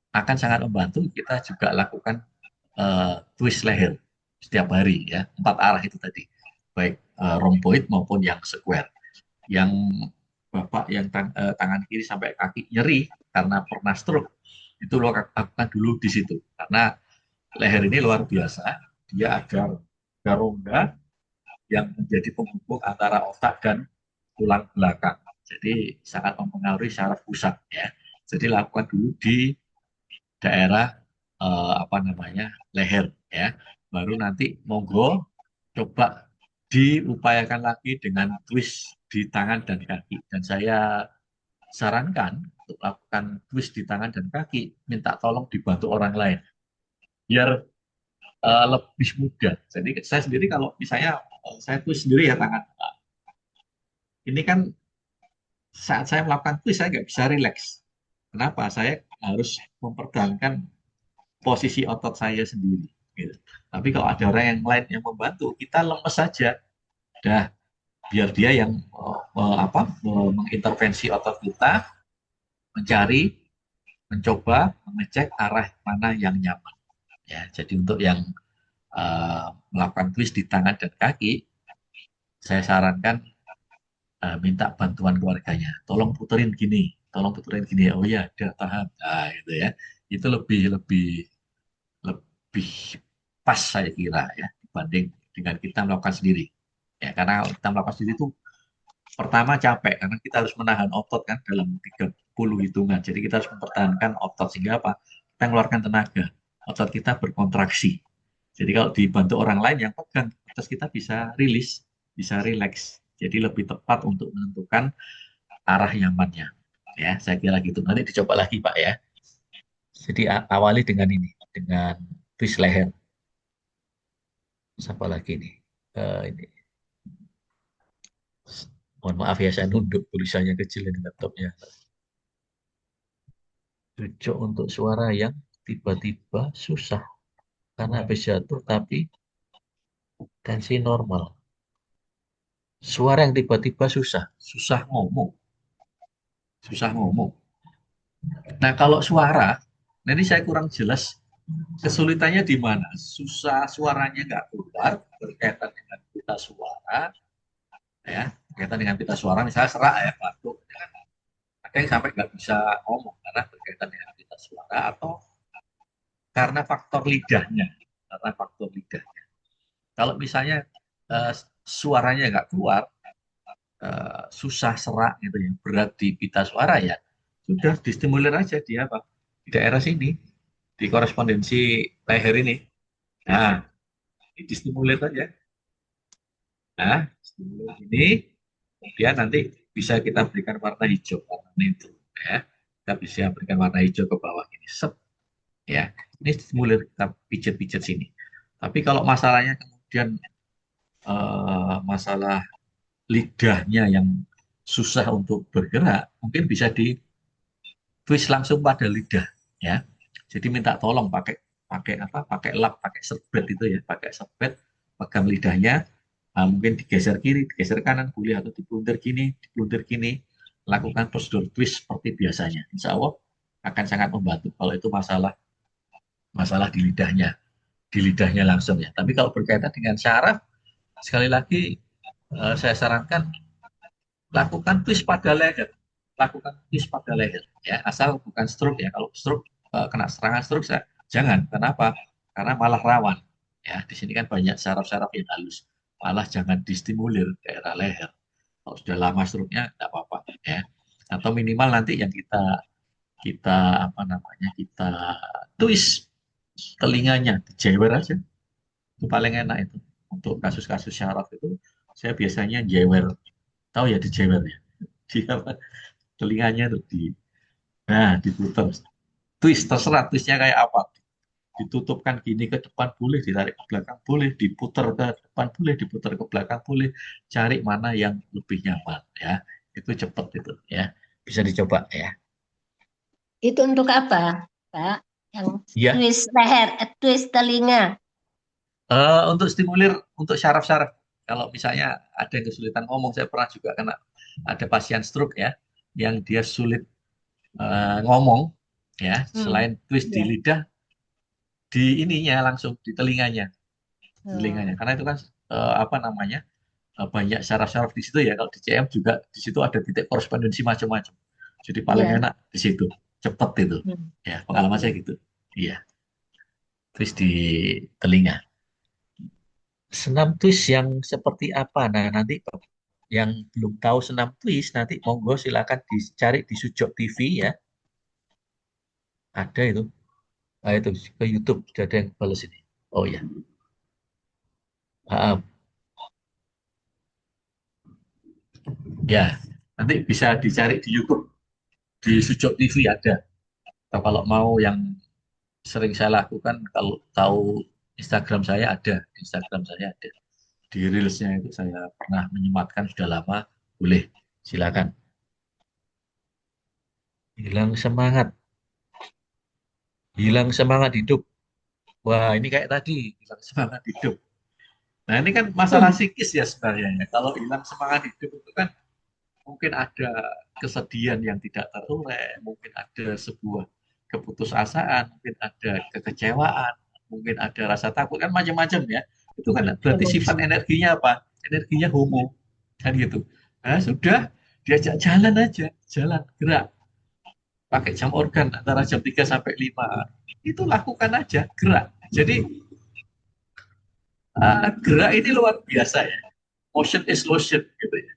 akan sangat membantu kita juga lakukan twist leher setiap hari ya, 4 arah itu tadi, baik rhomboid maupun yang square. Yang bapak yang tangan kiri sampai kaki nyeri karena pernah stroke, itu lo lakukan dulu di situ karena leher ini luar biasa, dia ada rongga yang menjadi penghubung antara otak dan tulang belakang. Jadi sangat mempengaruhi saraf pusat ya. Jadi lakukan dulu di daerah apa namanya leher ya. Baru nanti monggo coba diupayakan lagi dengan twist di tangan dan kaki. Dan saya sarankan untuk lakukan twist di tangan dan kaki, minta tolong dibantu orang lain biar lebih mudah. Jadi saya sendiri kalau misalnya saya twist sendiri ya tangan, ini kan saat saya melakukan twist saya nggak bisa rileks. Kenapa? Saya harus mempertahankan posisi otot saya sendiri. Gitu. Tapi kalau ada orang yang lain yang membantu, kita lemes saja. Dah, biar dia yang mengintervensi otot kita, mencari, mencoba, mengecek arah mana yang nyaman. Ya, jadi untuk yang melakukan twist di tangan dan kaki, saya sarankan minta bantuan keluarganya. Tolong puterin gini. Oh ya, ada tahan. Nah, gitu ya. Itu lebih lebih lebih pas saya kira ya dibanding dengan kita melakukan sendiri. Ya, karena kita melakukan sendiri itu pertama capek karena kita harus menahan otot kan dalam 30 hitungan. Jadi kita harus mempertahankan otot sehingga apa? Kita mengeluarkan tenaga. Otot kita berkontraksi. Jadi kalau dibantu orang lain yang pegang, terus kita bisa rilis, bisa rileks. Jadi lebih tepat untuk menentukan arah nyamannya. Ya, saya kira gitu. Nanti dicoba lagi, Pak ya. Jadi awali dengan ini, dengan twist leher. Siapa lagi nih? Ini. Mohon maaf ya, saya nunduk tulisannya kecil ini laptopnya. Cocok untuk suara yang tiba-tiba susah karena habis jatuh tapi tensi normal. Suara yang tiba-tiba susah, susah ngomong, susah ngomong. Nah, kalau suara, nah ini saya kurang jelas kesulitannya di mana. Susah suaranya nggak keluar berkaitan dengan pita suara, ya, berkaitan dengan pita suara. Misalnya serak ya, batuk, ya kan? Ada yang sampai nggak bisa ngomong karena berkaitan dengan pita suara atau karena faktor lidahnya, karena faktor lidahnya. Kalau misalnya eh, suaranya nggak keluar, susah serak gitu ya, berat di pita suara ya, sudah distimulir aja dia apa di daerah sini, di korespondensi leher ini. Nah, ini distimulir aja. Nah, stimulir ini, kemudian nanti bisa kita berikan warna hijau, warna itu, ya. Kita bisa berikan warna hijau ke bawah ini, set, ya. Ini stimulir kita pijet-pijet sini. Tapi kalau masalahnya kemudian masalah lidahnya yang susah untuk bergerak, mungkin bisa di twist langsung pada lidah, ya. Jadi minta tolong pakai pakai apa? Pakai lap, pakai serbet itu ya, pakai serbet, pegang lidahnya, mungkin digeser kiri, digeser kanan, boleh atau dipeluntir gini, lakukan prosedur twist seperti biasanya. Insya Allah akan sangat membantu kalau itu masalah masalah di lidahnya langsung ya. Tapi kalau berkaitan dengan syaraf, sekali lagi saya sarankan lakukan twist pada leher, lakukan twist pada leher ya, asal bukan stroke ya. Kalau stroke kena serangan stroke jangan. Kenapa? Karena malah rawan ya. Di sini kan banyak saraf-saraf yang halus, malah jangan distimulir daerah leher. Kalau sudah lama stroke-nya tidak apa-apa ya. Atau minimal nanti yang kita kita apa namanya kita twist telinganya, dijewer aja, itu paling enak itu. Untuk kasus-kasus syaraf itu saya biasanya jewer, tahu ya dijewer ya, di apa, telinganya tuh diputar, twist, terserah twistnya kayak apa, ditutupkan gini ke depan boleh, ditarik ke belakang boleh, diputar ke depan boleh, diputar ke belakang boleh, cari mana yang lebih nyaman ya. Itu cepet itu ya, bisa dicoba ya. Itu untuk apa, Pak? Yang Iya. twist leher, twist telinga. Untuk stimulir untuk syaraf-syaraf. Kalau misalnya ada yang kesulitan ngomong, saya pernah juga kena ada pasien stroke ya, yang dia sulit ngomong ya, selain twist di Ya. lidah, di ininya langsung di telinganya, karena itu kan apa namanya banyak syaraf-syaraf di situ ya. Kalau di CM juga di situ ada titik korespondensi macam-macam. Jadi paling Ya. enak di situ, cepet itu. Ya, pengalaman saya gitu. Iya, twist di telinga. Senam twist yang seperti apa? Nah, nanti yang belum tahu senam twist, nanti monggo silakan dicari di Sujok TV ya. Ada itu. Nah, itu ke YouTube sudah ada yang balas ini. Oh ya. Ah, ya, nanti bisa dicari di YouTube. Di Sujok TV ada. Atau kalau mau yang sering saya lakukan, kalau tahu Instagram saya ada. Di Instagram saya ada. Di Reelsnya itu saya pernah menyematkan sudah lama. Boleh, silakan. Hilang semangat. Hilang semangat hidup. Wah, ini kayak tadi, hilang semangat hidup. Nah, ini kan masalah psikis ya sebenarnya, ya. Kalau hilang semangat hidup itu kan mungkin ada kesedihan yang tidak terurai, mungkin ada sebuah keputusasaan, mungkin ada kekecewaan, mungkin ada rasa takut, kan macam-macam ya. Itu kan berarti sifat energinya apa? Energinya homo, kan gitu. Nah, sudah, diajak jalan aja, jalan, gerak. Pakai jam organ antara jam 3 sampai 5. Itu lakukan aja, gerak. Jadi, gerak ini luar biasa ya. Motion is lotion, gitu ya.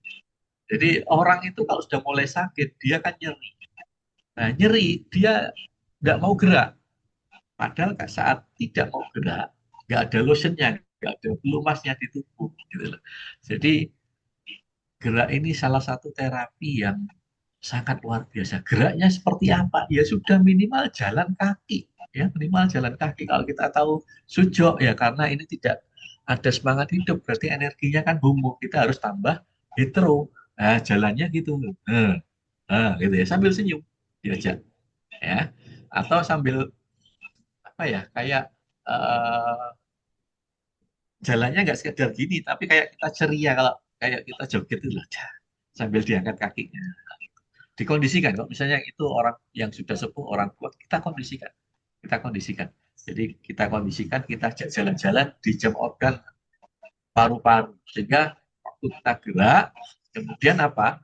Jadi, orang itu kalau sudah mulai sakit, dia kan nyeri. Nah, nyeri, dia nggak mau gerak. Padahal saat tidak mau gerak, nggak ada lotionnya, nggak ada pelumasnya di tubuh. Gitu loh. Jadi gerak ini salah satu terapi yang sangat luar biasa. Geraknya seperti apa? Ya sudah minimal jalan kaki. Ya minimal jalan kaki. Kalau kita tahu sujok ya karena ini tidak ada semangat hidup, berarti energinya kan bumbu. Kita harus tambah hetero. Nah, jalannya gitu. Gitu ya. Sambil senyum diajak ya. Atau sambil apa ya kayak eh, jalannya nggak sekedar gini tapi kayak kita ceria kalau kayak kita joget itu loh sambil diangkat kakinya dikondisikan kalau misalnya itu orang yang sudah sepuh orang tua kita kondisikan jadi kita kondisikan kita jalan-jalan di jam organ paru-paru sehingga waktu kita gerak kemudian apa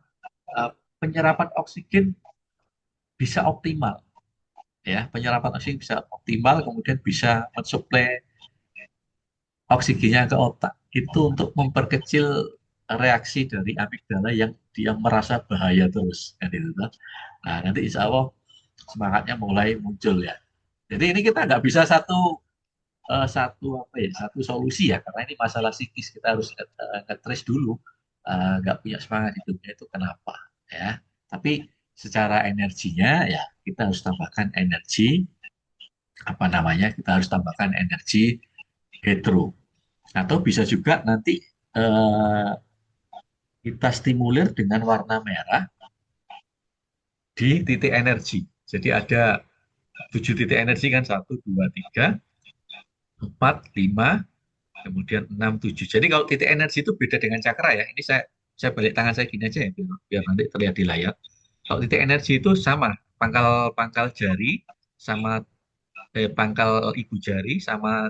penyerapan oksigen bisa optimal ya penyerapan oksigen bisa optimal kemudian bisa mensuplai oksigennya ke otak itu untuk memperkecil reaksi dari amigdala yang dia merasa bahaya terus kan itu kan. Nah nanti insya Allah semangatnya mulai muncul ya. Jadi ini kita nggak bisa satu apa ya satu solusi ya karena ini masalah psikis kita harus ngetrace dulu nggak punya semangat hidupnya itu kenapa ya. Tapi secara energinya ya kita harus tambahkan energi apa namanya kita harus tambahkan energi hetero atau bisa juga nanti eh, kita stimulir dengan warna merah di titik energi. Jadi ada 7 titik energi kan, 1, 2, 3, 4, 5, kemudian 6, 7. Jadi kalau titik energi itu beda dengan cakra ya. Ini saya balik tangan saya gini aja ya, biar nanti terlihat di layar. Kalau titik energi itu sama, pangkal jari sama pangkal ibu jari sama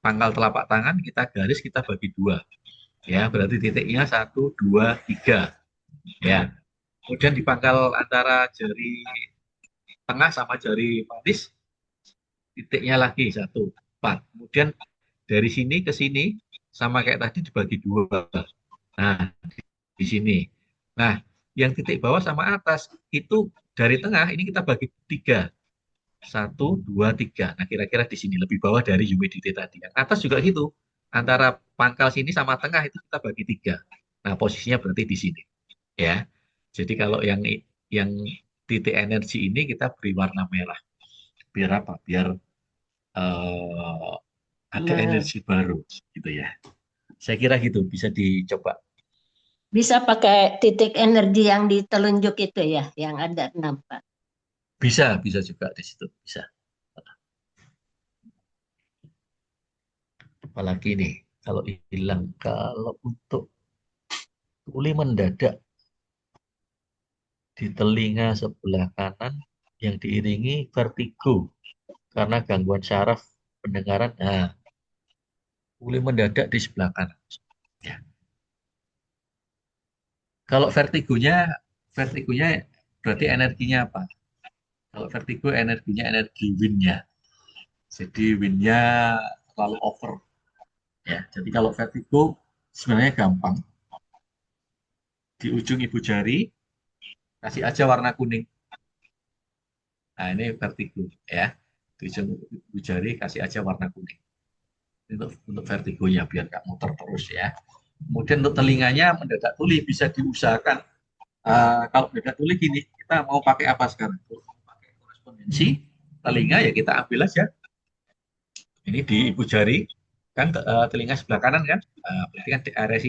pangkal telapak tangan kita garis kita bagi dua. Ya, berarti titiknya 1, 2, 3. Ya. Kemudian di pangkal antara jari tengah sama jari manis, titiknya lagi 1, 4. Kemudian dari sini ke sini, sama kayak tadi dibagi dua. Nah, di sini. Nah, yang titik bawah sama atas, itu dari tengah, ini kita bagi 3. 1, 2, 3. Nah, kira-kira di sini, lebih bawah dari humidity tadi. Yang atas juga gitu. Antara pangkal sini sama tengah, itu kita bagi 3. Nah, posisinya berarti di sini. Ya. Jadi kalau yang titik energi ini kita beri warna merah. Biar apa? Biar eh, ada Nah, energi baru gitu ya. Saya kira gitu bisa dicoba. bisa pakai titik energi yang di telunjuk itu ya, yang ada 6, Pak. Bisa, bisa juga di situ. Bisa. Apalagi nih kalau hilang kalau untuk tuli mendadak di telinga sebelah kanan yang diiringi vertigo karena gangguan saraf pendengaran. Nah, tuli mendadak di sebelah kanan. Ya. Kalau vertigonya berarti energinya apa? Kalau vertigo energinya energi wind-nya. Jadi wind-nya terlalu over. Ya, jadi kalau vertigo sebenarnya gampang. Di ujung ibu jari kasih aja warna kuning. Nah, ini vertigo ya. Di ujung ibu jari kasih aja warna kuning. Ini untuk vertigonya biar nggak muter terus ya. Kemudian untuk telinganya mendadak tuli bisa diusahakan. Kalau mendadak tuli gini, kita mau pakai apa sekarang? Mau pakai korespondensi telinga ya kita ambil aja. Ini di ibu jari kan telinga sebelah kanan kan, berarti kan di area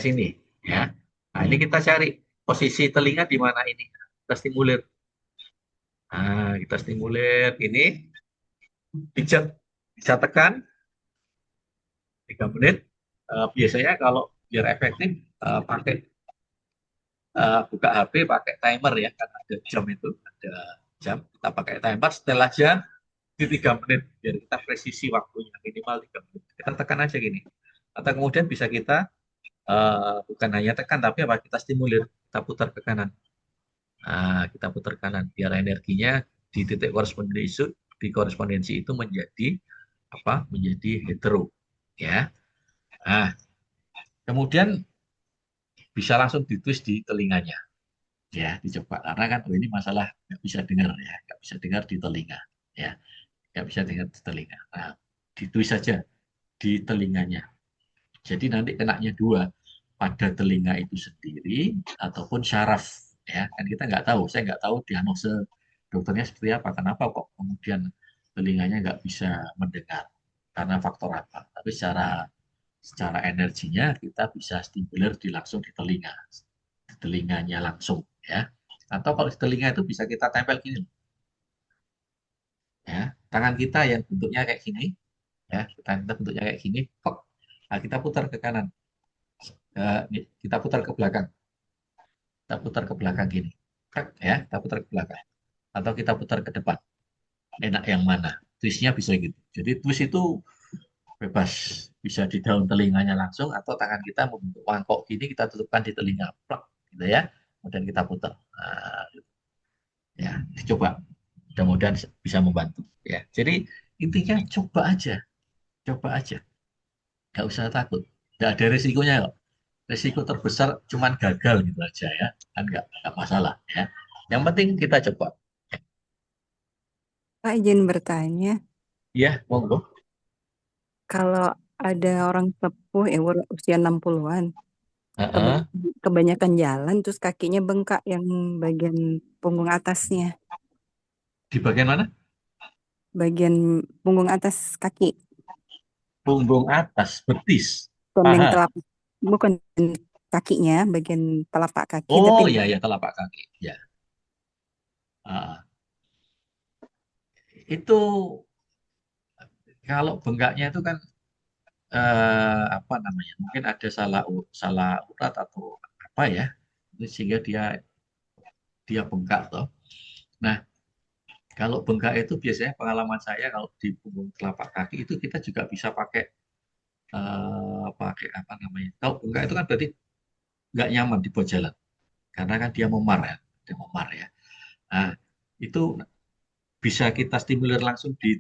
sini, ya. Nah ini kita cari posisi telinga di mana ini. Kita stimulir. Kita stimulir ini, pijat, bisa tekan 3 menit. Biasanya kalau biar efektif pakai buka HP pakai timer ya, kan ada jam itu, ada jam. Kita pakai timer setelah jam di 3 menit biar kita presisi waktunya minimal 3 menit. Kita tekan aja gini. Atau kemudian bisa kita bukan hanya tekan tapi apa kita stimulir, kita putar ke kanan. Kita putar kanan biar energinya di titik korespondensi itu menjadi apa? Menjadi hetero ya. Nah, kemudian bisa langsung ditwist di telinganya ya, dicoba karena kan ini masalah nggak bisa dengar ya, nggak bisa dengar di telinga ya, nggak bisa dengar di telinga. Nah, ditwist saja di telinganya. Jadi nanti kenaknya dua, pada telinga itu sendiri ataupun syaraf ya, kan kita nggak tahu, saya nggak tahu diagnosa dokternya seperti apa, kenapa kok kemudian telinganya nggak bisa mendengar, karena faktor apa. Tapi secara secara energinya kita bisa stimulir langsung di telinga, di telinganya langsung ya. Atau kalau di telinga itu bisa kita tempel gini ya, tangan kita yang bentuknya kayak gini ya, tangan kita bentuknya kayak gini, pok. Nah, kita putar ke kanan. Kita putar ke belakang, kita putar ke belakang gini, ya, kita putar ke belakang, atau kita putar ke depan. Enak yang mana? Twistnya bisa gitu. Jadi twist itu bebas, bisa di daun telinganya langsung, atau tangan kita membentuk mangkok gini, kita tutupkan di telinga, plak, gitu ya. Kemudian kita putar. Nah, ya, dicoba. Mudah-mudahan bisa membantu. Ya, jadi intinya coba aja, nggak usah takut. Nggak ada risikonya kok. Risiko terbesar cuman gagal gitu aja ya, kan nggak masalah ya. Yang penting kita coba. Pak, izin bertanya, Ya, monggo. kalau ada orang sepuh yang usia 60-an, Heeh. kebanyakan jalan terus kakinya bengkak yang bagian punggung atasnya, Di bagian mana? bagian punggung atas kaki, Punggung atas, betis, bukan yang paha. telapak, bukan kakinya, bagian telapak kaki, tapi Oh ya ya, telapak kaki. Ya. Ah, itu kalau bengkaknya itu kan apa namanya? Mungkin ada salah urat atau apa ya, sehingga dia dia bengkak toh. Nah, kalau bengkak itu biasanya pengalaman saya kalau di punggung telapak kaki itu kita juga bisa pakai pakai apa namanya? Kalau bengkak itu kan berarti nggak nyaman dibuat jalan karena kan dia memar ya. Nah, itu bisa kita stimulir langsung di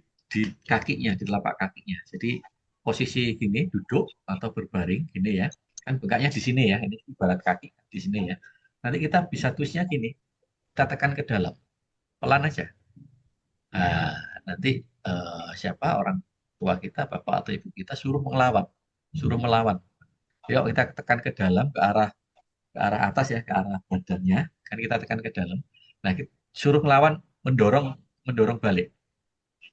kakinya, di telapak kakinya. Jadi posisi gini, duduk atau berbaring gini ya. Kan bengkaknya di sini ya, ini ibarat kaki di sini ya. Nanti kita bisa twistnya gini, kita tekan ke dalam, pelan aja. Nah, nanti siapa orang tua kita, bapak atau ibu kita suruh melawan. Yuk kita tekan ke dalam, ke arah atas ya, ke arah badannya. Kan kita tekan ke dalam. Nah, suruh melawan, mendorong, mendorong balik.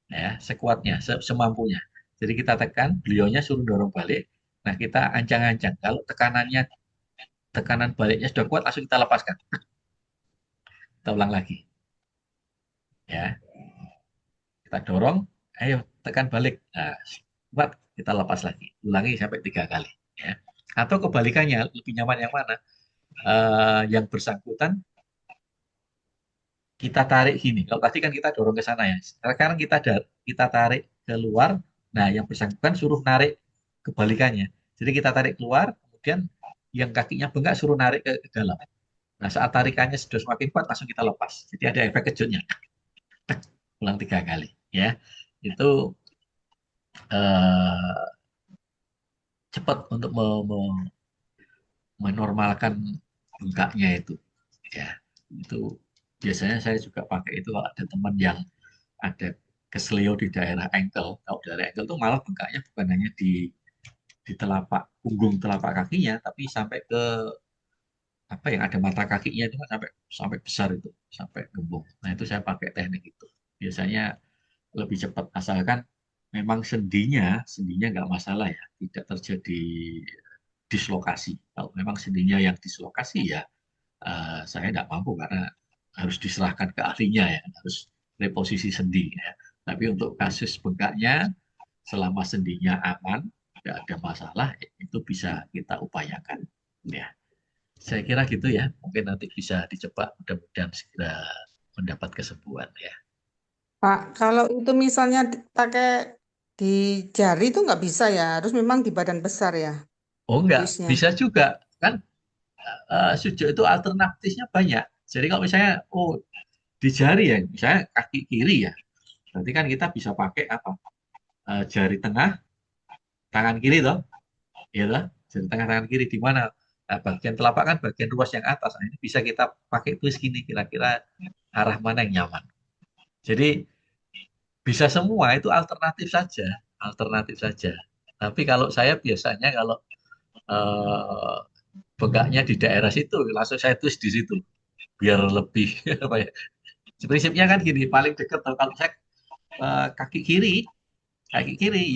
Ya, sekuatnya, semampunya. Jadi kita tekan, beliaunya suruh dorong balik. Nah, kita ancang-ancang. Kalau tekanan baliknya sudah kuat, langsung kita lepaskan. Kita ulang lagi. Ya, kita dorong, ayo tekan balik. Nah, kuat, kita lepas lagi. Ulangi sampai 3 kali. Ya. Atau kebalikannya, lebih nyaman yang mana? Yang bersangkutan kita tarik gini. Kalau tadi kan kita dorong ke sana ya. Sekarang kita tarik keluar. Nah, yang bersangkutan suruh narik kebalikannya. Jadi kita tarik keluar, kemudian yang kakinya bengkak suruh narik ke dalam. Nah, saat tarikannya sudah semakin kuat, langsung kita lepas. Jadi ada efek kejutnya. Ulang 3 kali. Ya, itu cepat untuk menormalkan bengkaknya itu. Ya, itu biasanya saya juga pakai itu kalau ada teman yang ada kesleo di daerah ankle. Kalau daerah ankle itu malah bengkaknya bukan hanya di telapak punggung telapak kakinya, tapi sampai ke apa yang ada mata kakinya itu kan sampai sampai besar itu, sampai gembung. Nah, itu saya pakai teknik itu. Biasanya lebih cepat asalkan memang sendinya nggak masalah ya, tidak terjadi dislokasi. Kalau memang sendinya yang dislokasi ya saya nggak mampu karena harus diserahkan ke ahlinya ya, harus reposisi sendi ya. Tapi untuk kasus bengkaknya, selama sendinya aman, tidak ada masalah, itu bisa kita upayakan. Ya, saya kira gitu ya. Mungkin nanti bisa dicoba, mudah-mudahan segera mendapat kesembuhan ya. Pak, kalau itu misalnya pakai di jari itu nggak bisa ya, harus memang di badan besar ya, Oh enggak, twistnya. bisa juga kan sujud itu alternatifnya banyak. Jadi kalau misalnya oh di jari ya, misalnya kaki kiri ya, berarti kan kita bisa pakai apa? Jari tengah, tangan kiri toh, ya toh? Jari tengah tangan kiri di mana? Nah, bagian telapak kan bagian ruas yang atas. Nah, ini bisa kita pakai twist gini, kira-kira arah mana yang nyaman. Jadi bisa semua itu alternatif saja, alternatif saja. Tapi kalau saya biasanya kalau eh, bengkaknya di daerah situ, langsung saya twist di situ, biar lebih apa ya? Prinsipnya kan gini, paling dekat kalau saya kaki kiri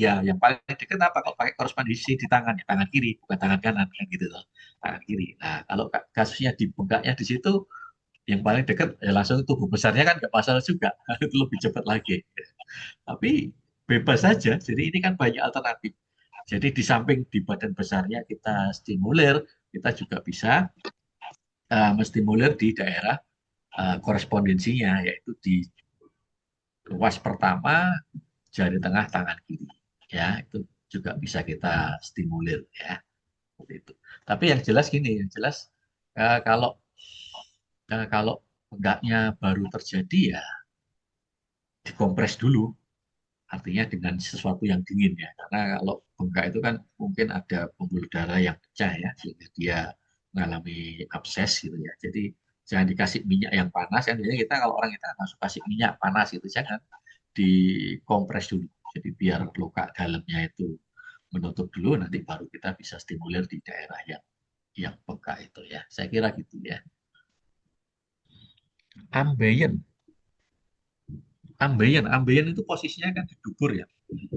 ya yang paling dekat apa kalau pakai korespondensi di tangan ya tangan kiri bukan tangan kanan kan gitu loh, tangan kiri. Nah kalau kasusnya di bengkaknya di situ yang paling dekat ya langsung tubuh besarnya kan nggak masalah juga itu lebih cepat lagi. Tapi bebas saja. Jadi ini kan banyak alternatif. Jadi di samping di badan besarnya kita stimulir, kita juga bisa menstimulir di daerah korespondensinya, yaitu di ruas pertama jari tengah tangan kiri. Ya, itu juga bisa kita stimulir ya. Seperti itu. Tapi yang jelas gini, yang jelas kalau kalau enggaknya baru terjadi ya dikompres dulu. Artinya dengan sesuatu yang dingin ya. Karena kalau bengkak itu kan mungkin ada pembuluh darah yang pecah ya, sehingga dia mengalami abses gitu ya. Jadi jangan dikasih minyak yang panas kan. Biasanya kita kalau orang kita langsung kasih minyak panas itu jangan dikompres dulu. Jadi biar luka dalamnya itu menutup dulu, nanti baru kita bisa stimulir di daerah yang bengkak itu ya. Saya kira gitu ya. Ambeien, ambeien itu posisinya kan di dubur ya.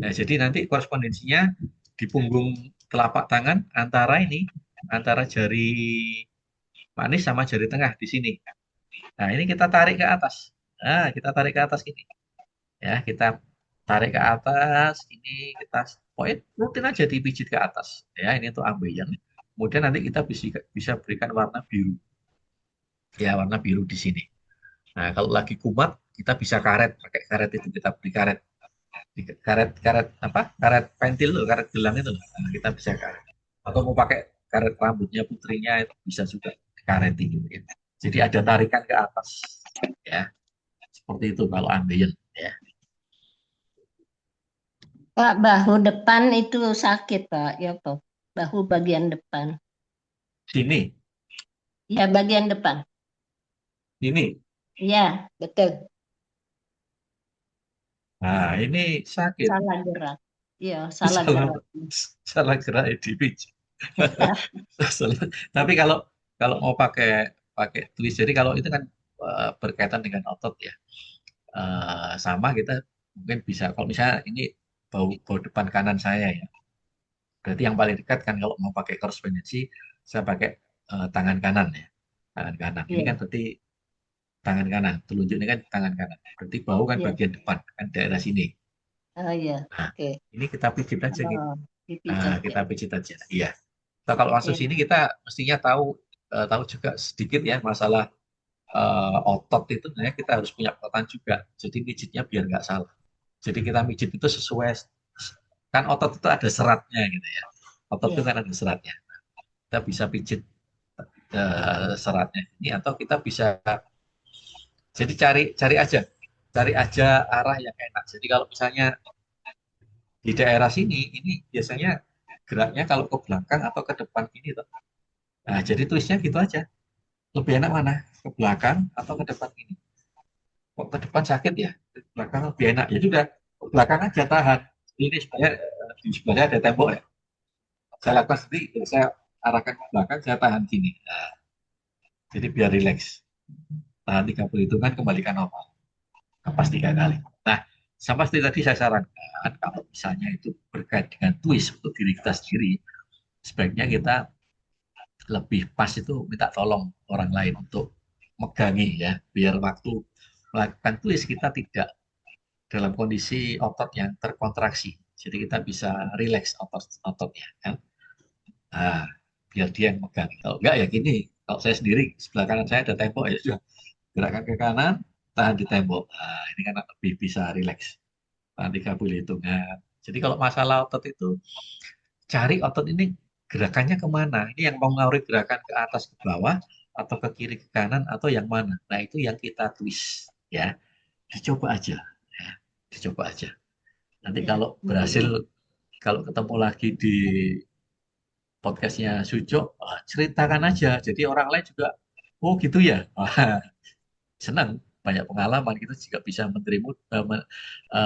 Nah, jadi nanti korespondensinya di punggung telapak tangan antara ini, antara jari manis sama jari tengah di sini. Nah, ini kita tarik ke atas. Nah, kita tarik ke atas ini. Ya, kita tarik ke atas, ini kita pokoknya rutin aja dipijit ke atas. Ya, ini tuh ambeien. Kemudian nanti kita bisa berikan warna biru. Ya, warna biru di sini. Nah, kalau lagi kumat, kita bisa karet, pakai karet itu kita beri karet. Karet karet apa karet pentil tuh karet gelang itu nah, kita bisa karet atau mau pakai karet rambutnya putrinya itu bisa juga karet gitu ya. Jadi ada tarikan ke atas ya seperti itu kalau ambeien ya. Pak, bahu depan itu sakit, Pak. Ya, Pak. Bahu bagian depan. Sini Ya, bagian depan. ini Ya, betul. nah ini sakit. Salah gerak. Iya, salah salah gerak. salah gerak dipijit. Tapi kalau kalau mau pakai pakai twist jadi kalau itu kan berkaitan dengan otot ya. Sama kita mungkin bisa kalau misalnya ini bau depan kanan saya ya berarti yang paling dekat kan kalau mau pakai korespondensi saya pakai tangan kanan ya tangan kanan ini kan Iya, berarti tangan kanan telunjuk ini kan tangan kanan berarti bau kan iya. bagian depan kan daerah sini. Oh, iya. Nah Oke. ini kita pijit aja gitu. Oh, Nah, dipijat ya. kita pijit aja iya. Nah, kalau masuk Iya. sini kita mestinya tahu juga sedikit ya masalah otot itu sebenarnya kita harus punya pengetahuan juga. Jadi pijitnya biar nggak salah. Jadi kita pijit itu sesuai kan otot itu ada seratnya gitu ya. Otot itu Iya. kan ada seratnya. Kita bisa pijit seratnya ini atau kita bisa jadi cari aja arah yang enak. Jadi kalau misalnya di daerah sini ini biasanya geraknya kalau ke belakang atau ke depan gini toh. Nah, jadi tulisnya gitu aja. Lebih enak mana? Ke belakang atau ke depan gini? Kok ke depan sakit ya? Ke belakang lebih enak. Ya sudah, ke belakang aja tahan. Ini sebenarnya di sebelahnya ada tembok ya. Saya lakukan sendiri, jadi saya arahkan ke belakang, saya tahan gini. Nah, jadi biar rileks. Tahan 30 hitungan, kembalikan normal. Kapas 3 kali. Nah, sama seperti tadi saya sarankan, kalau misalnya itu berkait dengan twist untuk diri kita sendiri, sebaiknya kita lebih pas itu minta tolong orang lain untuk megangi ya, biar waktu melakukan twist kita tidak dalam kondisi otot yang terkontraksi. Jadi kita bisa rileks ototnya kan. Nah, biar dia yang megang. Kalau enggak ya gini, kalau saya sendiri sebelah kanan saya ada tembok ya sudah gerakan ke kanan, tahan di tembok. Nah, ini kan lebih bisa rileks. Tahan 30 hitungan. Jadi kalau masalah otot itu cari otot ini gerakannya kemana? Ini yang mau ngawuri gerakan ke atas ke bawah atau ke kiri ke kanan atau yang mana? Nah itu yang kita twist ya. Dicoba aja, ya. Dicoba aja. Nanti Ya. kalau berhasil, kalau ketemu lagi di podcastnya Sujo, ceritakan aja. Jadi orang lain juga, oh gitu ya. Senang, banyak pengalaman kita juga bisa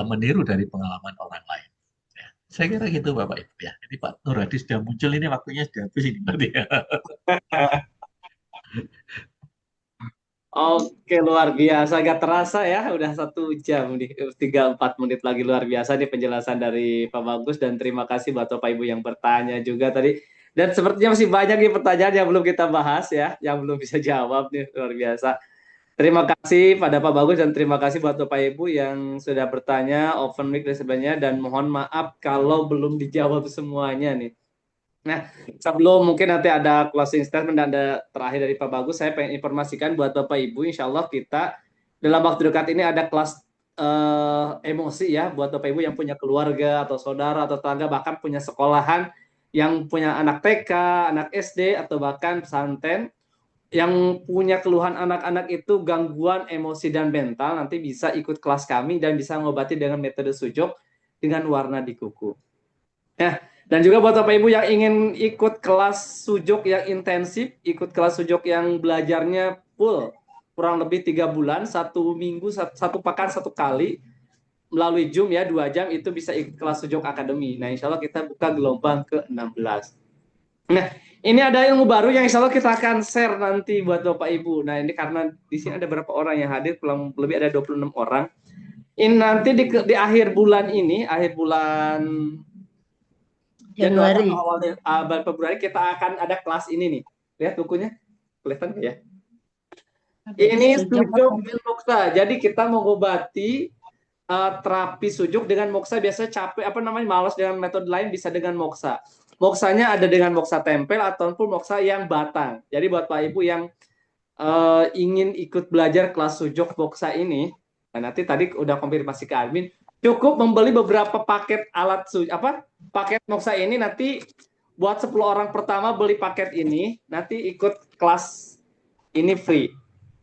meniru dari pengalaman orang lain. Ya. Saya kira gitu Bapak Ibu ya. Ini Pak Nur Hadi sudah muncul ini waktunya sudah habis ini berarti ya. Oke, luar biasa. Gak terasa ya, udah 1 jam nih. 3-4 menit lagi, luar biasa nih penjelasan dari Pak Bagus. Dan terima kasih buat Bapak Ibu yang bertanya juga tadi. Dan sepertinya masih banyak nih pertanyaan yang belum kita bahas ya, yang belum bisa jawab nih, luar biasa. Terima kasih pada Pak Bagus dan terima kasih buat Bapak Ibu yang sudah bertanya, open mic dan sebagainya. Dan mohon maaf kalau belum dijawab semuanya nih. Nah, sebelum mungkin nanti ada closing statement dan ada terakhir dari Pak Bagus, saya pengen informasikan buat Bapak Ibu, insya Allah kita dalam waktu dekat ini ada kelas emosi ya, buat Bapak Ibu yang punya keluarga atau saudara atau tetangga, bahkan punya sekolahan, yang punya anak TK, anak SD, atau bahkan pesantren, yang punya keluhan anak-anak itu gangguan emosi dan mental, nanti bisa ikut kelas kami dan bisa mengobati dengan metode sujud dengan warna di kuku. Ya, dan juga buat Bapak Ibu yang ingin ikut kelas sujud yang intensif, ikut kelas sujud yang belajarnya full, kurang lebih 3 bulan, 1 minggu, 1 pekan 1 kali, melalui Zoom ya 2 jam, itu bisa ikut kelas sujud akademi. Nah, insya Allah kita buka gelombang ke-16. Nah, ini ada ilmu baru yang insya Allah kita akan share nanti buat Bapak Ibu. Nah, ini karena di sini ada berapa orang yang hadir, kurang lebih ada 26 orang. Ini nanti di akhir bulan ini, akhir bulan Januari Januari. atau awal Februari, kita akan ada kelas ini nih. Lihat bukunya, kelihatan nggak ya? Ini Sujud sujud dengan moksa. Jadi kita mengobati terapi sujud dengan moksa. Biasanya capek, malas dengan metode lain, bisa dengan moksa. Moksanya ada dengan moksa tempel ataupun moksa yang batang. Jadi buat Pak Ibu yang ingin ikut belajar kelas sujud moksa ini, nah nanti tadi udah konfirmasi ke admin, cukup membeli beberapa paket alat paket moksa ini. Nanti buat 10 orang pertama beli paket ini, nanti ikut kelas ini free.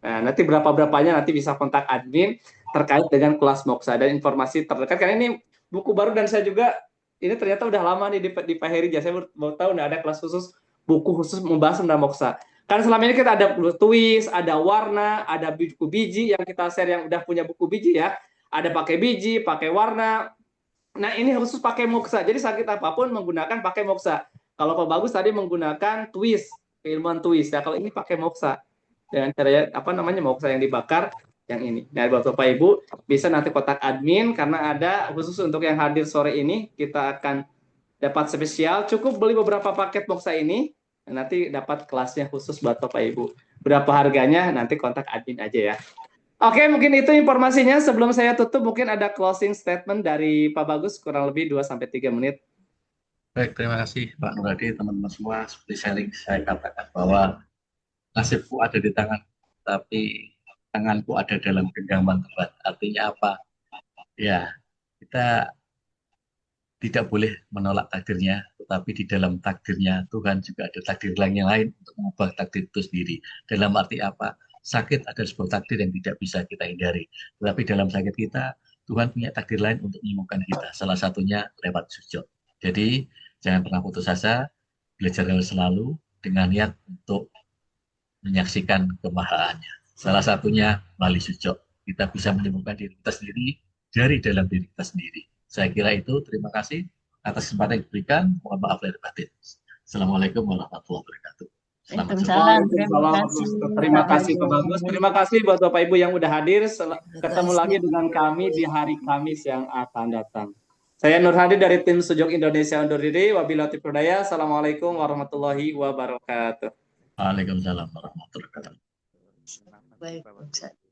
Nah, nanti berapa-berapanya nanti bisa kontak admin terkait dengan kelas moksa dan informasi terdekat. Karena ini buku baru dan saya juga ini ternyata udah lama nih di Pak Heri. Saya baru tahu ada kelas khusus, buku khusus membahas tentang moksa. Kan selama ini kita ada tulis, ada warna, ada buku biji yang kita share yang udah punya buku biji ya. Ada pakai biji, pakai warna. Nah, ini khusus pakai moksa. Jadi sakit apapun menggunakan pakai moksa. Kalau Pak Bagus tadi menggunakan twist, keilmuan twist. Ya, kalau ini pakai moksa dengan cara moksa yang dibakar yang ini. Nah, buat Bapak Ibu bisa nanti kontak admin karena ada khusus untuk yang hadir sore ini, kita akan dapat spesial. Cukup beli beberapa paket moksa ini, nanti dapat kelasnya khusus buat Bapak Ibu. Berapa harganya nanti kontak admin aja ya. Oke, mungkin itu informasinya. Sebelum saya tutup, mungkin ada closing statement dari Pak Bagus kurang lebih 2-3 menit. Baik, terima kasih Pak Nur Hadi, teman-teman semua. Seperti sharing saya katakan bahwa nasibku ada di tangan, tapi tanganku ada dalam genggaman Tuhan. Artinya apa? Ya, kita tidak boleh menolak takdirnya, tetapi di dalam takdirnya Tuhan juga ada takdir lain yang lain untuk mengubah takdir itu sendiri. Dalam arti apa? Sakit adalah sebuah takdir yang tidak bisa kita hindari. Tetapi dalam sakit kita, Tuhan punya takdir lain untuk menyembuhkan kita. Salah satunya lewat sujud. Jadi, Jangan pernah putus asa, belajar selalu dengan niat untuk menyaksikan kemahaannya. Salah satunya melalui sujud. Kita bisa menemukan diri kita sendiri dari dalam diri kita sendiri. Saya kira itu. Terima kasih atas kesempatan yang diberikan. Mohon maaf lahir batin. Assalamualaikum warahmatullahi wabarakatuh. Selamat sore. Waalaikumsalam. Terima Waalaikumsalam. kasih Terima Pak kasih Pak Bagus. Bagus. Terima kasih buat Bapak Ibu yang udah hadir. Ketemu lagi dengan kami di hari Kamis yang akan datang. Saya Nur Hadi dari tim Sujud Indonesia undur diri. Wabillahi taufiq wal hidayah. Assalamualaikum warahmatullahi wabarakatuh. Waalaikumsalam warahmatullahi wabarakatuh. Baik.